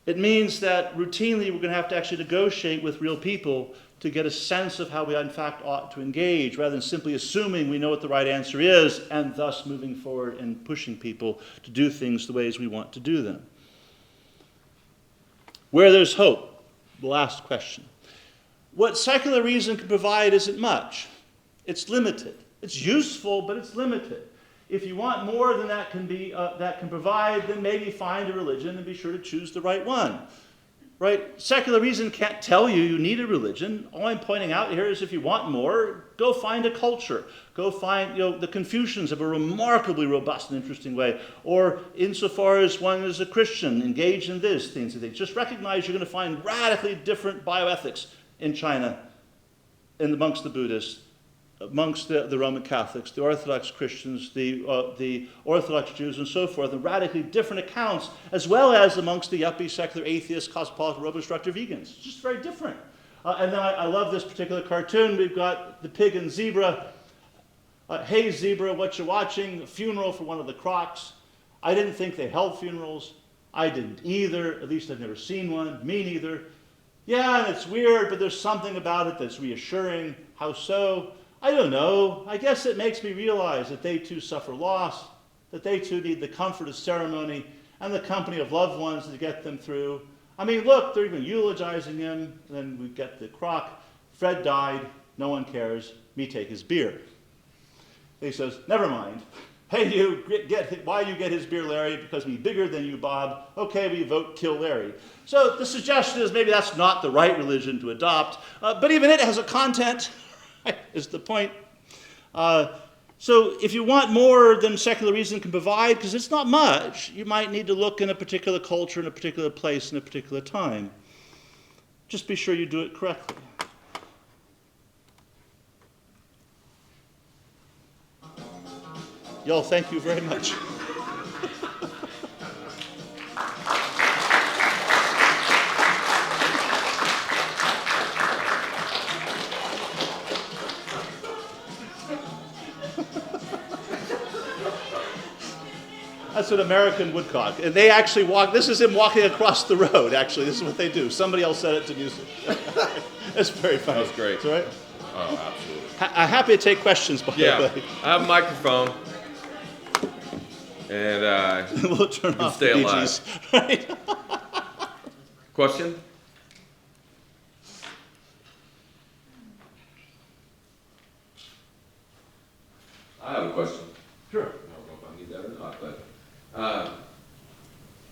It means that routinely we're going to have to actually negotiate with real people to get a sense of how we in fact ought to engage, rather than simply assuming we know what the right answer is and thus moving forward and pushing people to do things the ways we want to do them. Where there's hope, the last question. What secular reason can provide isn't much. It's limited. It's useful, but it's limited. If you want more than that can provide, then maybe find a religion and be sure to choose the right one. Right? Secular reason can't tell you need a religion. All I'm pointing out here is if you want more, go find a culture. Go find, the Confucians have a remarkably robust and interesting way. Or insofar as one is a Christian, engage in this, things like that. Just recognize you're going to find radically different bioethics in China, amongst the Buddhists, amongst the Roman Catholics, the Orthodox Christians, the Orthodox Jews, and so forth, and radically different accounts, as well as amongst the yuppie, secular, atheist, cosmopolitan, robo-structure vegans. It's just very different. And then I love this particular cartoon. We've got the pig and zebra. Hey, zebra, what you watching? A funeral for one of the crocs. I didn't think they held funerals. I didn't either. At least I've never seen one. Me neither. Yeah, and it's weird, but there's something about it that's reassuring. How so? I don't know. I guess it makes me realize that they too suffer loss, that they too need the comfort of ceremony and the company of loved ones to get them through. I mean, look, they're even eulogizing him. And then we get the croc. Fred died. No one cares. Me take his beer. He says, never mind. Hey, you, why you get his beer, Larry? Because he's bigger than you, Bob. Okay, we vote kill Larry. So the suggestion is maybe that's not the right religion to adopt, but even it has a content. Is the point. So if you want more than secular reason can provide, because it's not much, you might need to look in a particular culture, in a particular place, in a particular time. Just be sure you do it correctly. Y'all, thank you very much. That's an American woodcock. And they actually walk, this is him walking across the road, actually. This is what they do. Somebody else said it to music. It's very funny. That was great. That's right. Oh, absolutely. I'm happy to take questions, by the Yeah, way. I have a microphone. And We'll turn off the stay Bee alive. Gees. Right? Question? I have a question. Sure. I don't know if I need that or not, but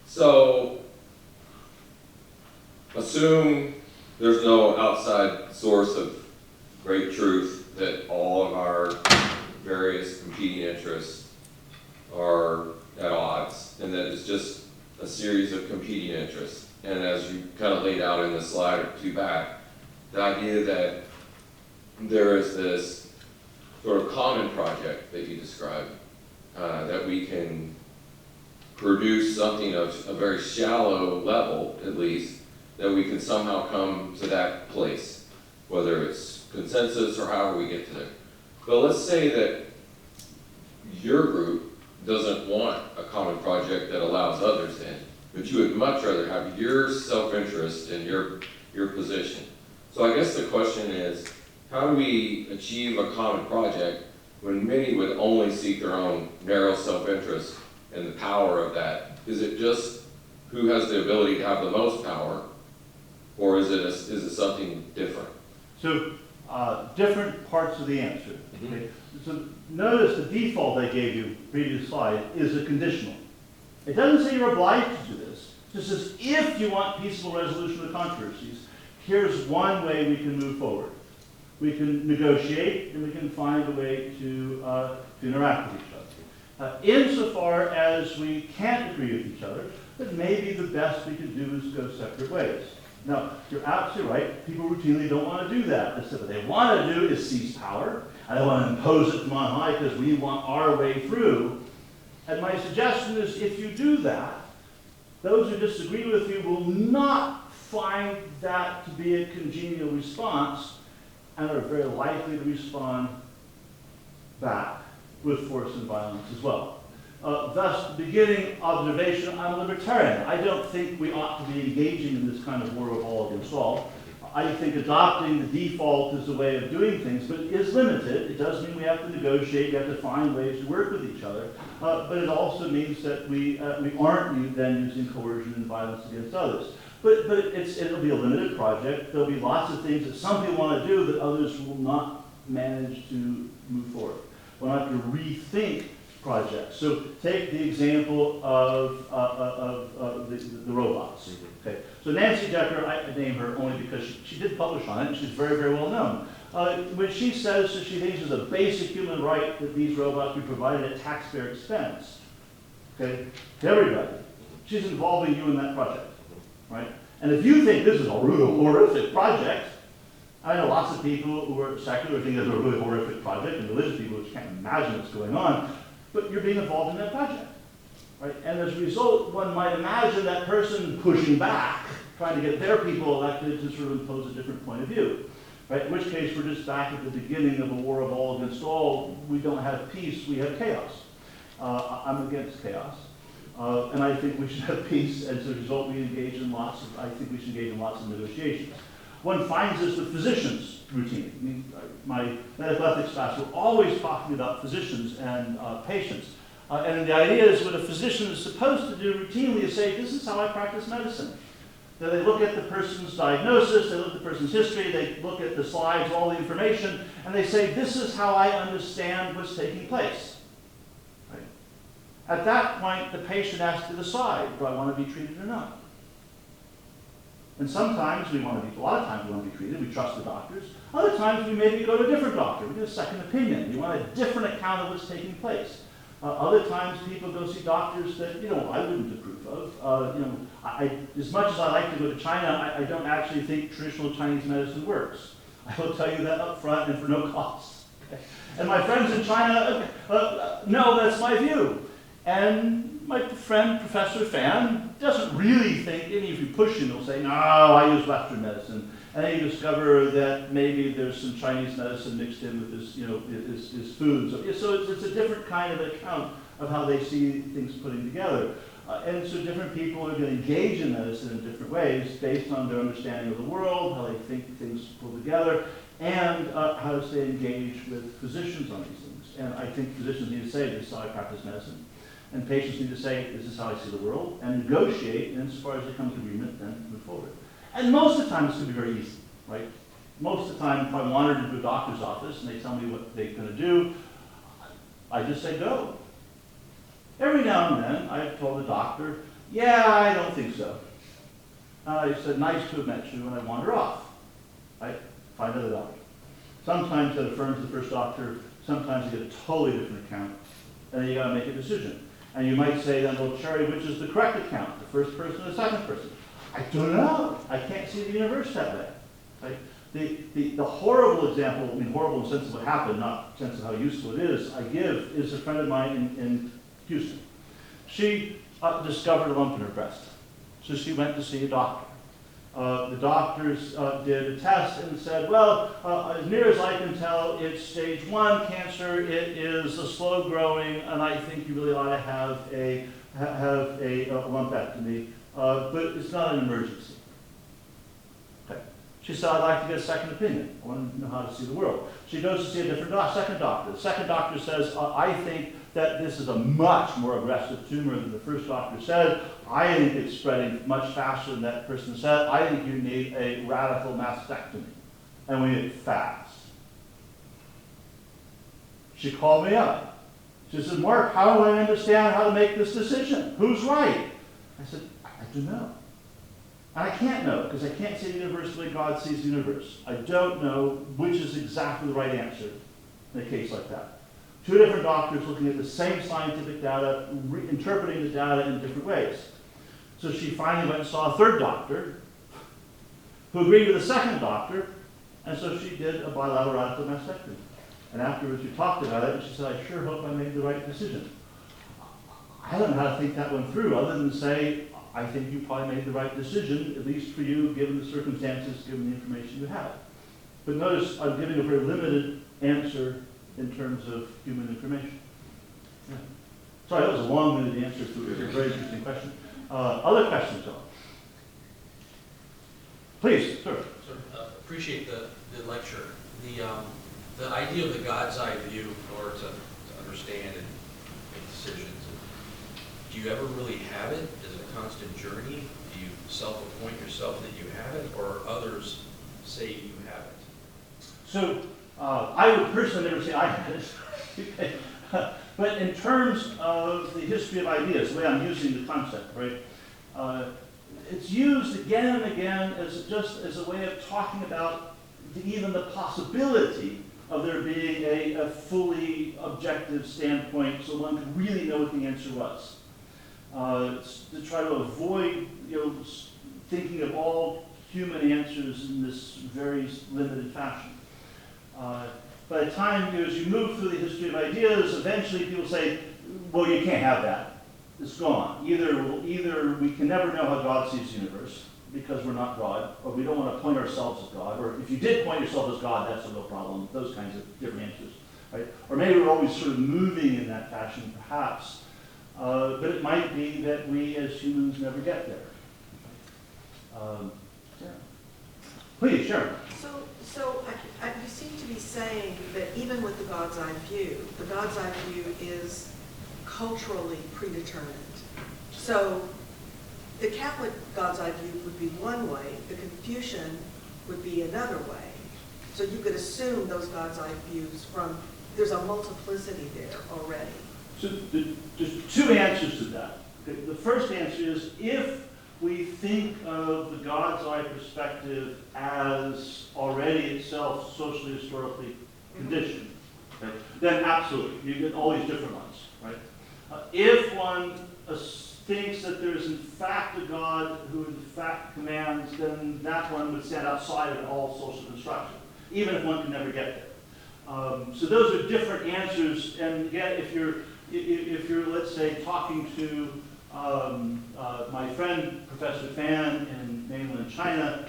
so assume there's no outside source of great truth, that all of our various competing interests are at odds, and that it's just a series of competing interests. And as you kind of laid out in the slide or two back, the idea that there is this sort of common project that you described, that we can produce something of a very shallow level, at least, that we can somehow come to that place, whether it's consensus or however we get to there. But let's say that your group doesn't want a common project that allows others in, but you would much rather have your self-interest and your position. So I guess the question is, how do we achieve a common project when many would only seek their own narrow self-interest and the power of that? Is it just who has the ability to have the most power, or is it something different? So, different parts of the answer. Okay? So notice the default I gave you, previous slide, is a conditional. It doesn't say you're obliged to do this. It just says if you want peaceful resolution of controversies, here's one way we can move forward. We can negotiate, and we can find a way to interact with each other. Insofar as we can't agree with each other, then maybe the best we can do is go separate ways. Now, you're absolutely right. People routinely don't want to do that. What they want to do is seize power, and they want to impose it from on high because we want our way through. And my suggestion is, if you do that, those who disagree with you will not find that to be a congenial response, and are very likely to respond back with force and violence as well. Thus, beginning observation, I'm a libertarian. I don't think we ought to be engaging in this kind of war of all against all. I think adopting the default is a way of doing things, but it is limited. It does mean we have to negotiate, we have to find ways to work with each other, but it also means that we aren't then using coercion and violence against others. But it'll be a limited project. There'll be lots of things that some people want to do that others will not manage to move forward. We'll have to rethink projects. So take the example of the robots. Okay. So Nancy Decker, I name her only because she did publish on it, and she's very, very well known. When she says that she thinks it's a basic human right that these robots be provided at taxpayer expense, okay, to everybody, she's involving you in that project. Right? And if you think this is a really horrific project, I know lots of people who are secular think it's a really horrific project, and religious people who can't imagine what's going on, but you're being involved in that project. Right? And as a result, one might imagine that person pushing back, trying to get their people elected to sort of impose a different point of view. Right? In which case, we're just back at the beginning of a war of all against all. We don't have peace, we have chaos. I'm against chaos. And I think we should have peace. As a result, I think we should engage in lots of negotiations. One finds this with physicians routinely. I mean, my medical ethics class, we're always talking about physicians and patients. And the idea is what a physician is supposed to do routinely is say, this is how I practice medicine. Now, they look at the person's diagnosis, they look at the person's history, they look at the slides, all the information, and they say, this is how I understand what's taking place. Right? At that point, the patient has to decide, do I want to be treated or not? And sometimes we want to be, a lot of times we want to be treated, we trust the doctors. Other times we maybe go to a different doctor, we get a second opinion. We want a different account of what's taking place. Other times people go see doctors that, I wouldn't approve of. As much as I like to go to China, I don't actually think traditional Chinese medicine works. I will tell you that up front and for no cost. Okay? And my friends in China, no, that's my view. And my friend, Professor Fan, doesn't really think, and if you push him, he'll say, no, I use Western medicine. And then you discover that maybe there's some Chinese medicine mixed in with his food. So it's a different kind of account of how they see things putting together. And so different people are going to engage in medicine in different ways based on their understanding of the world, how they think things pull together, and how to stay engaged with physicians on these things. And I think physicians need to say, this is how I practice medicine. And patients need to say, this is how I see the world, and negotiate, and as far as they come to agreement, then move forward. And most of the time, it's going to be very easy, right? Most of the time, if I wandered into a doctor's office and they tell me what they're going to do, I just say, go. Every now and then, I've told the doctor, yeah, I don't think so. I said, nice to have met you, and I wander off. I find another doctor. Sometimes that affirms the first doctor, sometimes you get a totally different account, and then you got to make a decision. And you might say then, well, Cherry, which is the correct account, the first person or the second person? I don't know. I can't see the universe that way. Right? The horrible example, horrible in the sense of what happened, not in the sense of how useful it is, I give is a friend of mine in Houston. She discovered a lump in her breast. So she went to see a doctor. The doctors did a test and said, well, as near as I can tell, it's stage 1 cancer. It is a slow growing, and I think you really ought to have a lumpectomy, but it's not an emergency. Okay. She said, I'd like to get a second opinion. I want to know how to see the world. She goes to see a different second doctor. The second doctor says, I think that this is a much more aggressive tumor than the first doctor said. I think it's spreading much faster than that person said. I think you need a radical mastectomy. And we need it fast. She called me up. She said, Mark, how do I understand how to make this decision? Who's right? I said, I don't know. And I can't know, because I can't see the universe the way God sees the universe. I don't know which is exactly the right answer in a case like that. Two different doctors looking at the same scientific data, interpreting the data in different ways. So she finally went and saw a third doctor, who agreed with the second doctor, and so she did a bilateral radical mastectomy. And afterwards we talked about it, and she said, I sure hope I made the right decision. I don't know how to think that one through, other than say, I think you probably made the right decision, at least for you, given the circumstances, given the information you have. But notice I'm giving a very limited answer in terms of human information. Yeah. Sorry, that was a long-winded answer to a very interesting question. Other questions, John? Please, sir. Appreciate the lecture. The idea of the God's eye view in order to understand and make decisions. Do you ever really have it? Is it a constant journey? Do you self-appoint yourself that you have it, or others say you have it? So I would personally never say I had it. But in terms of the history of ideas, the way I'm using the concept, right? It's used again and again as just as a way of talking about even the possibility of there being a fully objective standpoint, so one could really know what the answer was. To try to avoid, thinking of all human answers in this very limited fashion. By the time as you move through the history of ideas, eventually people say, well, you can't have that. It's gone. Either we can never know how God sees the universe because we're not God, or we don't want to point ourselves as God, or if you did point yourself as God, that's a real problem. Those kinds of different answers. Right? Or maybe we're always sort of moving in that fashion, perhaps. But it might be that we as humans never get there. Yeah. Please, Sharon. So you seem to be saying that even with the God's eye view, the God's eye view is culturally predetermined. So the Catholic God's eye view would be one way, the Confucian would be another way. So you could assume those God's eye views there's a multiplicity there already. So there's two answers to that. Okay, the first answer is if we think of the God's eye perspective as already itself socially, historically conditioned, okay, then absolutely, you get all these different ones, right? If one thinks that there is in fact a God who in fact commands, then that one would stand outside of all social construction, even if one can never get there. So those are different answers, and again, if you're let's say talking to my friend Professor Fan in mainland China,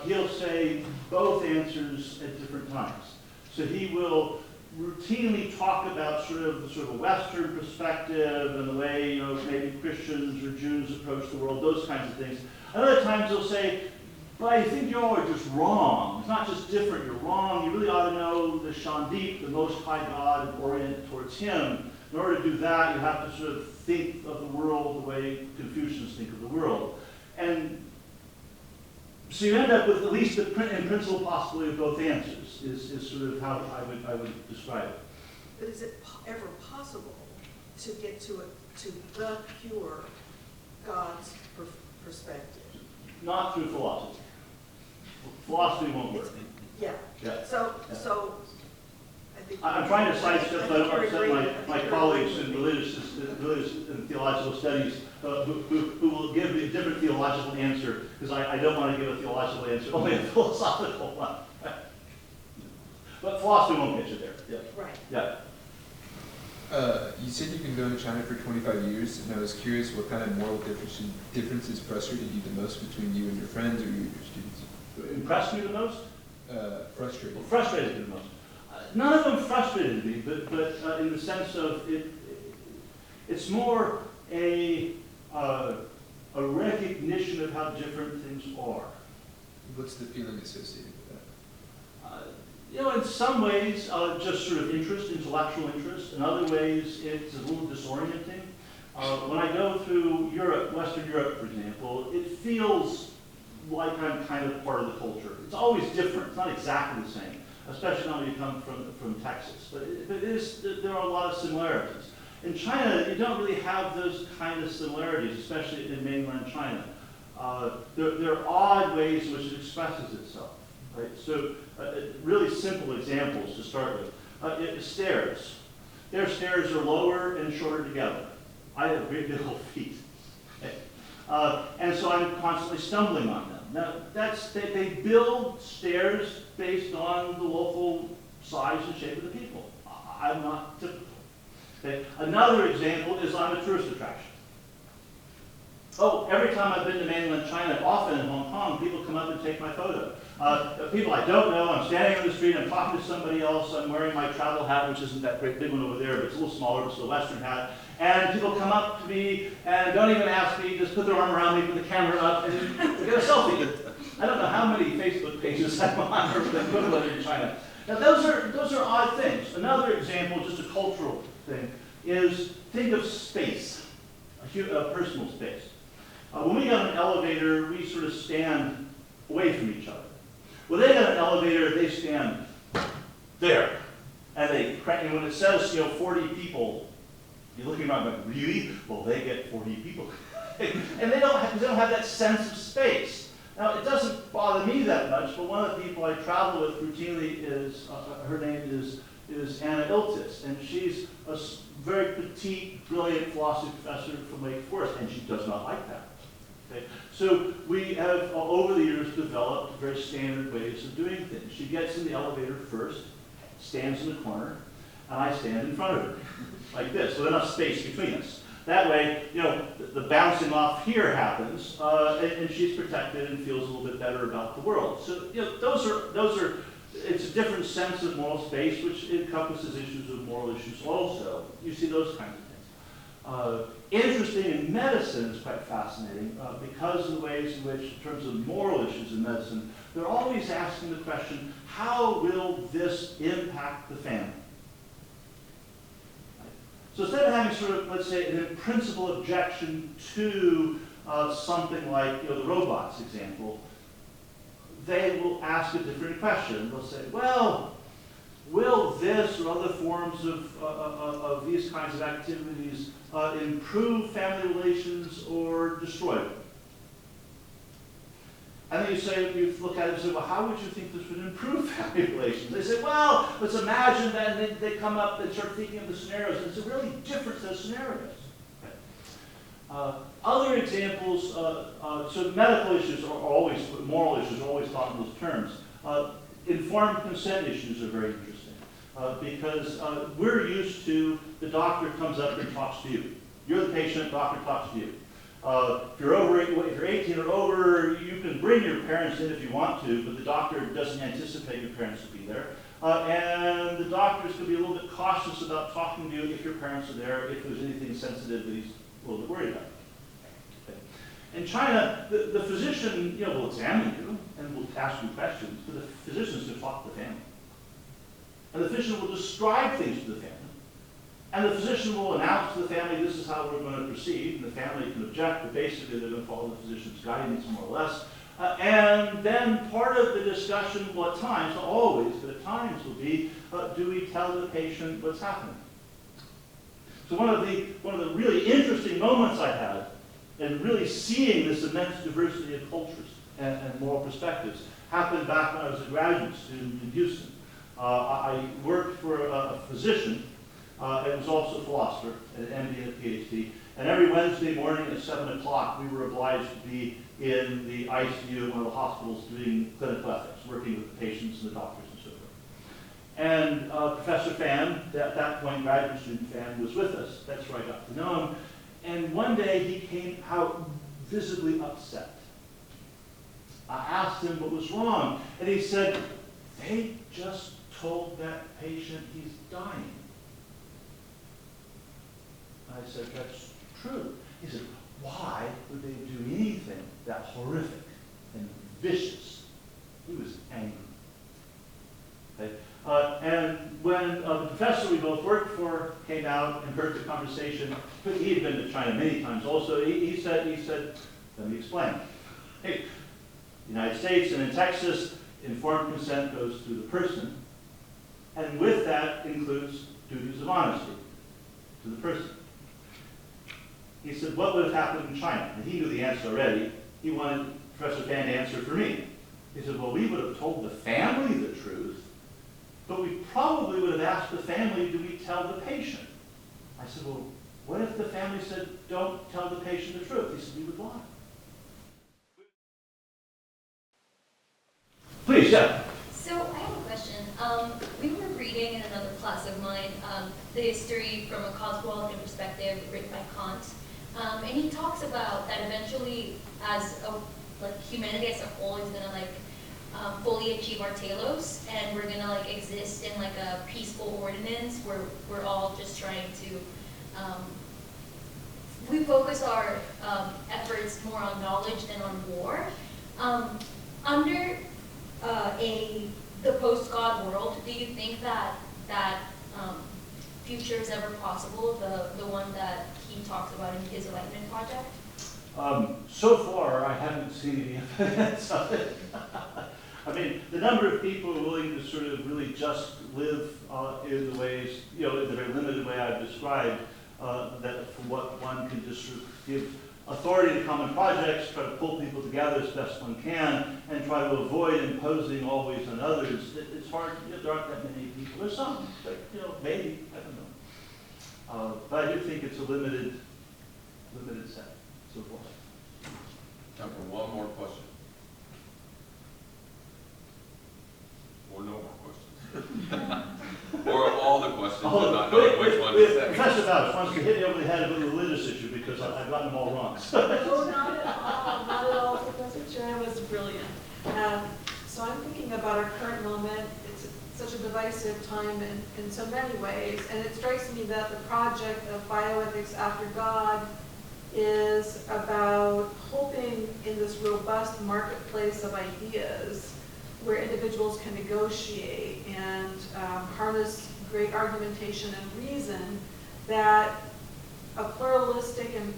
he'll say both answers at different times. So he will routinely talk about sort of a Western perspective and the way maybe Christians or Jews approach the world, those kinds of things. And other times he'll say, but I think you all are just wrong. It's not just different, you're wrong. You really ought to know the Shandip, the Most High God, and orient towards Him. In order to do that, you have to sort of think of the world the way Confucians think of the world. And so you end up with at least the in principle possibility of both answers, is sort of how I would describe it. But is it ever possible to get to the pure God's perspective? Not through philosophy. Philosophy won't work. Yeah. Yeah. So I think I'm trying to sidestep so I don't upset agreeing. my colleagues in religious and theological studies who will give me a different theological answer, because I don't want to give a theological answer, only a philosophical one. But philosophy won't get you there. Yeah. Right. Yeah. You said you've been going to China for 25 years, and I was curious what kind of moral differences frustrated you the most between you and your friends or you and your students? Impressed me the most? Frustrated. Well, frustrated me the most. None of them frustrated me, but in the sense of it's more a recognition of how different things are. What's the feeling associated with that? In some ways, just sort of interest, intellectual interest. In other ways, it's a little disorienting. When I go through Europe, Western Europe, for example, it feels like I'm kind of part of the culture. It's always different. It's not exactly the same, especially now when you come from Texas. But there are a lot of similarities. In China, you don't really have those kind of similarities, especially in mainland China. There are odd ways in which it expresses itself. Right? So really simple examples to start with. Stairs. Their stairs are lower and shorter together. I have great little feet. And so I'm constantly stumbling on them. Now, they build stairs based on the local size and shape of the people. I'm not typical. Okay? Another example is I'm a tourist attraction. Oh, every time I've been to mainland China, often in Hong Kong, people come up and take my photo. People I don't know, I'm standing on the street, I'm talking to somebody else, I'm wearing my travel hat, which isn't that great big one over there, but it's a little smaller, it's a Western hat. And people come up to me and don't even ask me, just put their arm around me, put the camera up, and get a selfie. I don't know how many Facebook pages I'm on or the equivalent in China. Now those are odd things. Another example, just a cultural thing, is think of space, a personal space. When we get on an elevator, we sort of stand away from each other. Well, they got an elevator, they stand there. And they crank, and when it says, 40 people, you're looking around like, really? Well, they get 40 people. And they don't have that sense of space. Now, it doesn't bother me that much, but one of the people I travel with routinely is, her name is Anna Iltis, and she's a very petite, brilliant philosophy professor from Wake Forest, and she does not like that. Okay? So we have, over the years, developed very standard ways of doing things. She gets in the elevator first, stands in the corner, and I stand in front of her, like this, with enough space between us. That way, the bouncing off here happens, and she's protected and feels a little bit better about the world. So, those are. It's a different sense of moral space, which encompasses issues of moral issues also. You see those kinds of things. Interesting in medicine is quite fascinating because of the ways in which, in terms of moral issues in medicine, they're always asking the question, how will this impact the family? So instead of having sort of, let's say, an in-principle objection to something like the robots example, they will ask a different question. They'll say, well, will this or other forms of these kinds of activities improve family relations or destroy them? And then you look at it and say, well, how would you think this would improve family relations? They say, well, let's imagine that, and they come up and start thinking of the scenarios, and it's a really different set of scenarios. Other examples, so medical issues are always, moral issues are always thought in those terms. Informed consent issues are very interesting because we're used to the doctor comes up and talks to you. You're the patient, doctor talks to you. If you're 18 or over, you can bring your parents in if you want to, but the doctor doesn't anticipate your parents to be there. And the doctor's going to be a little bit cautious about talking to you if your parents are there, if there's anything sensitive that he's a little bit worried about. Okay. In China, the physician will examine you and will ask you questions, but the physician's going to talk to the family. And the physician will describe things to the family. And the physician will announce to the family, this is how we're going to proceed, and the family can object, but basically they're going to follow the physician's guidance more or less. And then part of the discussion, well, at times, not always, but at times will be, do we tell the patient what's happening? So one of the really interesting moments I had in really seeing this immense diversity of cultures and moral perspectives happened back when I was a graduate student in Houston. I worked for a physician. It was also a philosopher, an MD and a PhD. And every Wednesday morning at 7 o'clock, we were obliged to be in the ICU of one of the hospitals doing clinical ethics, working with the patients and the doctors and so forth. And Professor Fan, at that point, graduate student Fan, was with us. That's where I got to know him. And one day he came out visibly upset. I asked him what was wrong, and he said, they just told that patient he's dying. I said, that's true. He said, why would they do anything that horrific and vicious? He was angry. Okay? And when the professor we both worked for came out and heard the conversation, he had been to China many times also, he said, let me explain. Hey, the United States and in Texas, informed consent goes through the person, and with that includes duties of honesty to the person. He said, what would have happened in China? And he knew the answer already. He wanted Professor Fan to answer for me. He said, well, we would have told the family the truth, but we probably would have asked the family, do we tell the patient? I said, well, what if the family said, don't tell the patient the truth? He said, we would lie. Please, yeah. So I have a question. We were reading in another class of mine the history from a cosmological perspective written by Kant, and he talks about that eventually, as humanity as a whole is gonna fully achieve our telos, and we're gonna exist in a peaceful ordinance where we're all just trying to. We focus our efforts more on knowledge than on war. Under the post-God world, do you think that future is ever possible, the one that he talks about in his Enlightenment project? So far, I haven't seen any evidence of it. I mean, the number of people who are willing to sort of really just live in the ways, in the very limited way I've described, that from what one can just sort of give authority to common projects, try to pull people together as best one can, and try to avoid imposing always on others. It's hard. There aren't that many people. There's some, but maybe, I don't know. But I do think it's a limited set so far. Time for one more question. Or no more questions. Or all the questions, but not knowing which one to say. Professor Bowers wants to hit me over the head with a religious issue because I've gotten them all wrong. No, not at all, not at all. Professor Chan was brilliant. So I'm thinking about our current moment. It's such a divisive time in so many ways, and it strikes me that the project of bioethics after God is about hoping in this robust marketplace of ideas where individuals can negotiate and harness great argumentation and reason, that a pluralistic and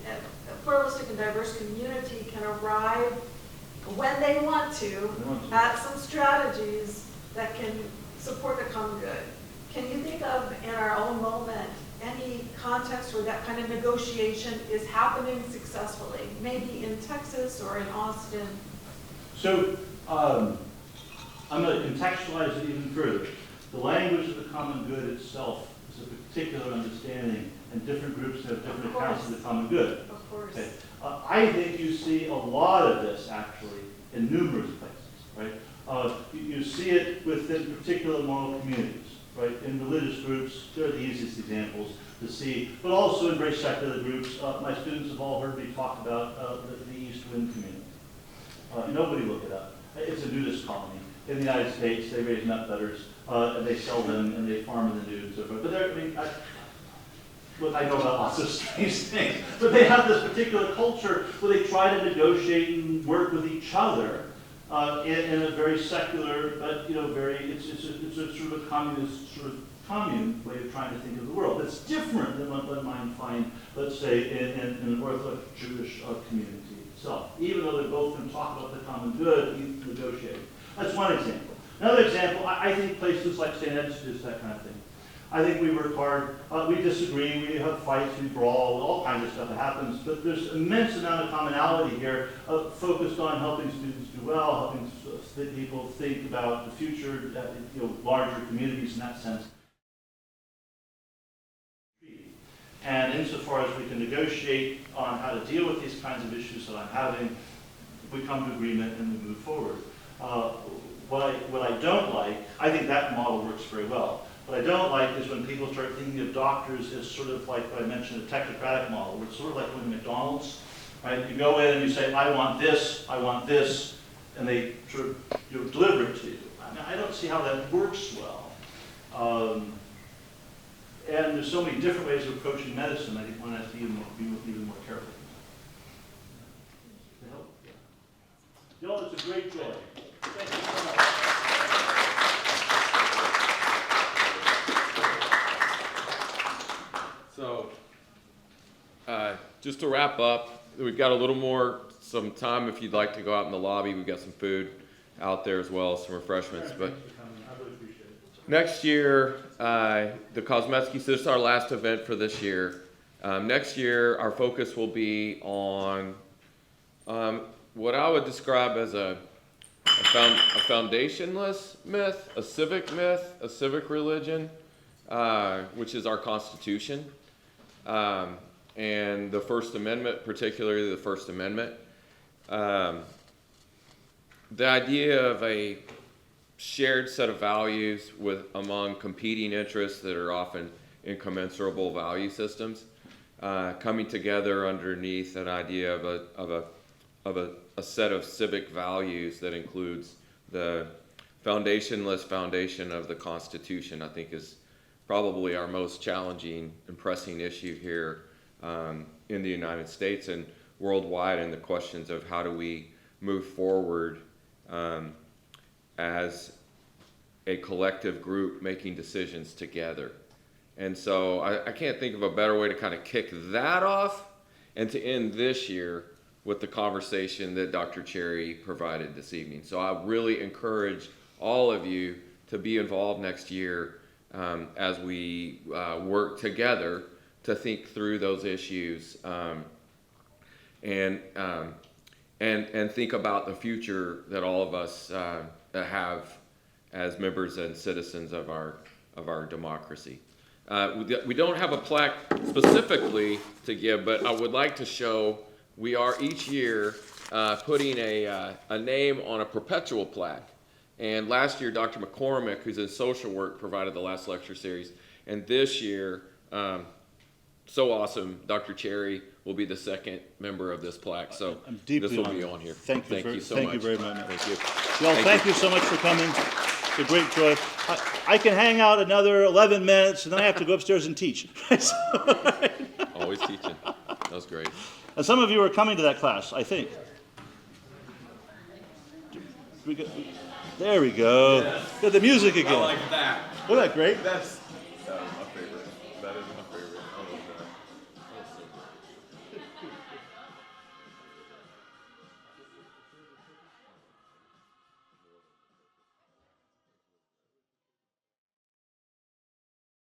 diverse community can arrive when they want to at some strategies that can support the common good. Can you think of, in our own moment, any context where that kind of negotiation is happening successfully? Maybe in Texas or in Austin. So I'm going to contextualize it even further. The language of the common good itself is a particular understanding, and different groups have different accounts of the common good. Of course. Okay. I think you see a lot of this actually in numerous places, right? You see it within particular moral communities, right? In religious groups, they're the easiest examples to see, but also in very secular groups. My students have all heard me talk about the East Wind community. Nobody look it up. It's a nudist colony. In the United States, they raise nut butters, and they sell them, and they farm in the nude and so forth. But I mean, look, I know about lots of strange things, but they have this particular culture where they try to negotiate and work with each other in a very secular, but it's a sort of a communist sort of commune way of trying to think of the world. That's different than what one might find, let's say, in an Orthodox Jewish community itself. Even though they both can talk about the common good, you negotiate. That's one example. Another example, I think places like St. Ed's is that kind of thing. I think we work hard, we disagree, we have fights, we brawl, all kinds of stuff that happens, but there's an immense amount of commonality here focused on helping students do well, helping people think about the future, larger communities in that sense. And insofar as we can negotiate on how to deal with these kinds of issues that I'm having, we come to agreement and we move forward. What I don't like, I think that model works very well. What I don't like is when people start thinking of doctors as sort of like what I mentioned, a technocratic model, where it's sort of like when McDonald's, right? You go in and you say, I want this, and they sort of deliver it to you. I mean, I don't see how that works well. And there's so many different ways of approaching medicine, I think one has to be even more careful. Y'all, it's a great joy. Thank you so much. So, just to wrap up, we've got some time if you'd like to go out in the lobby. We've got some food out there as well, some refreshments. But next year, the Kozmetsky, so this is our last event for this year. Next year, our focus will be on what I would describe as a foundationless myth, a civic myth, a civic religion, which is our Constitution, and the First Amendment, particularly the First Amendment. The idea of a shared set of values among competing interests that are often incommensurable value systems, coming together underneath an idea of a set of civic values that includes the foundationless foundation of the Constitution, I think is probably our most challenging and pressing issue here in the United States and worldwide, and the questions of how do we move forward as a collective group making decisions together. And so I can't think of a better way to kind of kick that off and to end this year with the conversation that Dr. Cherry provided this evening. So I really encourage all of you to be involved next year as we work together to think through those issues and think about the future that all of us have as members and citizens of our democracy. We don't have a plaque specifically to give, but I would like to show we are each year putting a name on a perpetual plaque. And last year, Dr. McCormick, who's in social work, provided the last lecture series. And this year, so awesome, Dr. Cherry will be the second member of this plaque. So this will be on here. Thank you so much. Thank you very much. Thank you. Y'all, thank you so much for coming. It's a great joy. I can hang out another 11 minutes, and then I have to go upstairs and teach. Always teaching. That was great. And some of you are coming to that class, I think. There we go. Yes. Got the music again. I like that. Wasn't that great? That's